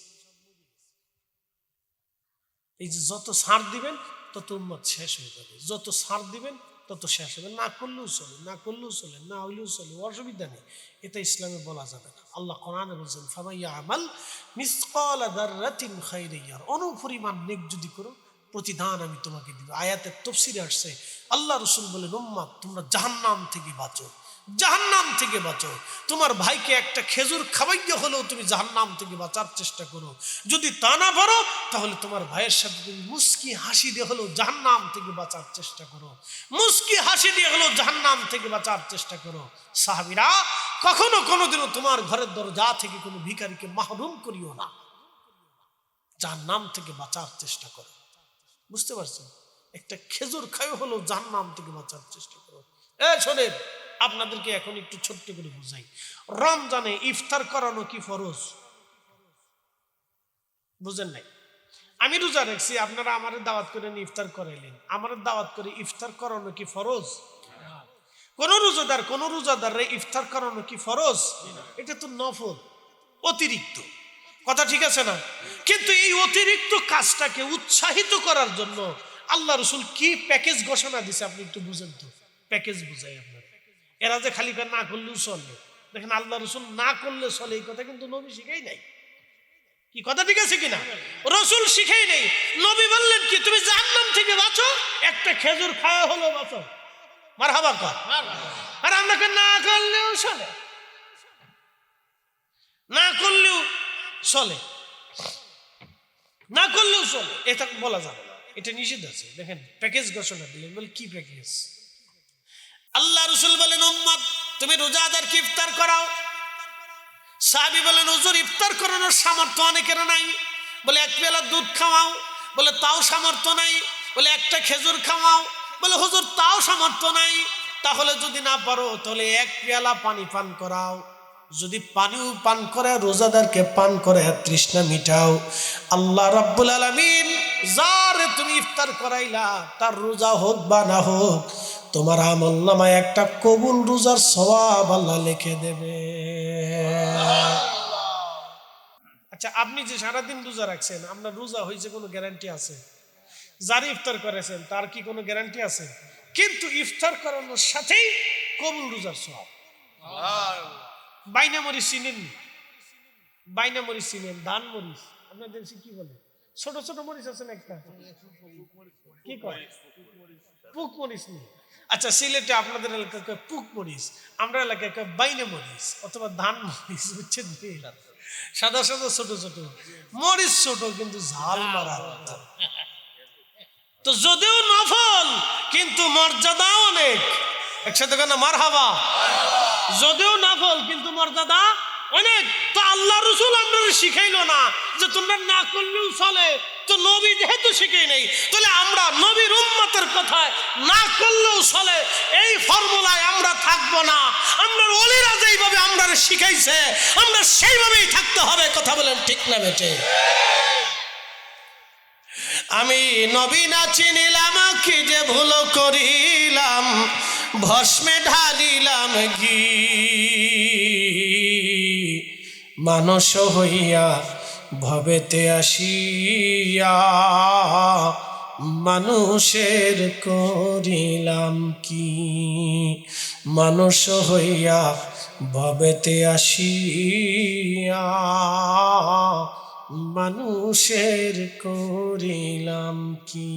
এই যে যত ছাড় দিবেন তত উম্মত শেষ হয়ে যাবে, যত ছাড় দিবেন তত শেষ হবে। না করলেও চলে, না করলেও চলে, না হইলেও চলে, অসুবিধা নেই। এটা ইসলামে বলা যাবে না। আল্লাহ কোরআনে বলছেন ফামাইয়া আমাল মিসকালা যাররাতিন খাইরান ইয়ারা, অনুপরিমাণ নেক যদি করো প্রতিদান আমি তোমাকে দিব। আয়াতের তাফসীরে আসছে আল্লাহ রাসূল বলেন উম্মত তোমরা জাহান্নাম থেকে বাঁচো, জাহান্নাম থেকে বাঁচো। তোমার ভাইকে একটা খেজুর খাওয়াইয়া হলেও তুমি জাহান্নাম থেকে বাঁচার চেষ্টা করো। যদি তা না পারো তাহলে তোমার ভাইয়ের সাথে তুমি মুস্কি হাসি দিয়ে হলেও জাহান্নাম থেকে বাঁচার চেষ্টা করো, মুস্কি হাসি দিয়ে হলেও জাহান্নাম থেকে বাঁচার চেষ্টা করো। সাহাবীরা কখনো কোনোদিনও তোমার ঘরের দরজা থেকে কোনো ভিখারিকে মাহরুম করিও না, জাহান্নাম থেকে বাঁচার চেষ্টা করো। বুঝতে পারছেন? একটা খেজুর খাইও হলেও জাহান্নাম থেকে বাঁচার চেষ্টা করো। শোনেন আপনাদেরকে এখন একটু ছোট্ট করে বুঝাই, রমজানে ইফতার করানো কি ফরজ? বুঝেন নাই? আমি রোজা রাখছি, আপনারা আমার দাওয়াত করে ইফতার করাইলেন, আমার দাওয়াত করে ইফতার করানো কি ফরজ? কোন রোজাদার ইফতার করানো কি ফরজ? এটা তো নফল, অতিরিক্ত। কথা ঠিক আছে না? কিন্তু এই অতিরিক্ত কাজটাকে উৎসাহিত করার জন্য আল্লাহ রাসূল কি প্যাকেজ ঘোষণা দিছে আপনি একটু বুঝেন তো। প্যাকেজ বুঝাই আপনার, এরা যে খালি না করলেও চলবে, দেখেন আল্লাহ রসুল না করলে চলে, এই কথা কিন্তু নবী শিখাই নাই। কি কথা ঠিক আছে কিনা? রসুল শিখাই নেই। নবী বললেন কি, তুমি জাহান্নাম থেকে বাঁচো, একটা খেজুর খাওয়া হলো বাঁচো। মারহাবা কর। আর আপনাকে না করলেও চলে, না করলেও চলে, না করলেও চলে, এটা বলা যাবে না, এটা নিষেধ আছে। দেখেন প্যাকেজ ঘোষণা দিলেন, বলে কি প্যাকেজ? আল্লাহ রসুল বলেন উম্মত তুমি রোজাদারকে ইফতার করাও। সাহাবী বলেন হুজুর ইফতার করানোর সামর্থ্য অনেকের নাই। বলে এক পেয়ালা দুধ খাওয়াও। বলে তাও সামর্থ্য নাই। বলে একটা খেজুর খাওয়াও। বলে হুজুর তাও সামর্থ্য নাই। তাহলে যদি না পারো তাহলে এক পেয়ালা পানি পান করাও। যদি পানিও পান করে রোজাদারকে পান করে তৃষ্ণা মিটাও। আল্লাহ রাব্বুল আলামিন যারে তুমি ইফতার করাইলা তার রোজা হোক বা না হোক, তোমার আমলনামায় একটা কবুল রোজার সওয়াব আল্লাহ লিখে দেবে। আচ্ছা, আপনি যে সারাদিন রোজা রাখছেন, আপনার রোজা হয়েছে কোনো গ্যারান্টি আছে? যারা ইফতার করেছেন তার কি কোনো গ্যারান্টি আছে? কিন্তু ইফতার করানোর সাথেই কবুল রোজার সওয়াব। বাইনা মরিচ চিনেন? বাইনা মরিচ চিনেন? ধান মরিচ আপনাদের কি বলে? ছোট ছোট মরিচ আছে না একটা, কি কয়? পুক মরিচ নেই। আচ্ছা, সিলেটে আপনাদের এলাকায় কয় পুক মরিচ, আমরা এলাকায় কয় বাইনা মরিচ অথবা ধান মরিচ। বুঝছেন? সাদা সাদা ছোট ছোট মরিচ, ছোট কিন্তু ঝাল মারা। তো যদিও নফল কিন্তু মর্যাদাও অনেক। একসাথে কেন মারহাবা? যদিও নফল কিন্তু মর্যাদা অনেক। তো আল্লাহ রসুল আপনারা শিখাইলো না যে তোমরা না করলেও চলে? তো নবী যেহেতু শিখাই নেই, তাহলে আমরা নবীর উম্মতের কথায় না করলেও চলে এই ফর্মুলায় আমরা থাকবো না। আমরা ওলিরা যেইভাবে আমরা শিখাইছে আমরা সেইভাবেই থাকতে হবে। কথা বলেন ঠিক না বেটে? আমি নবী না চিনিলাম কি যে ভুল করিলাম, ভস্মে ঢালিলাম ঘি। মানুষ হইয়া ভবেতে আসিয়া মানুষের করিলাম কি। মানুষ হইয়া ভবেতে আসিয়া মানুষের করিলাম কি।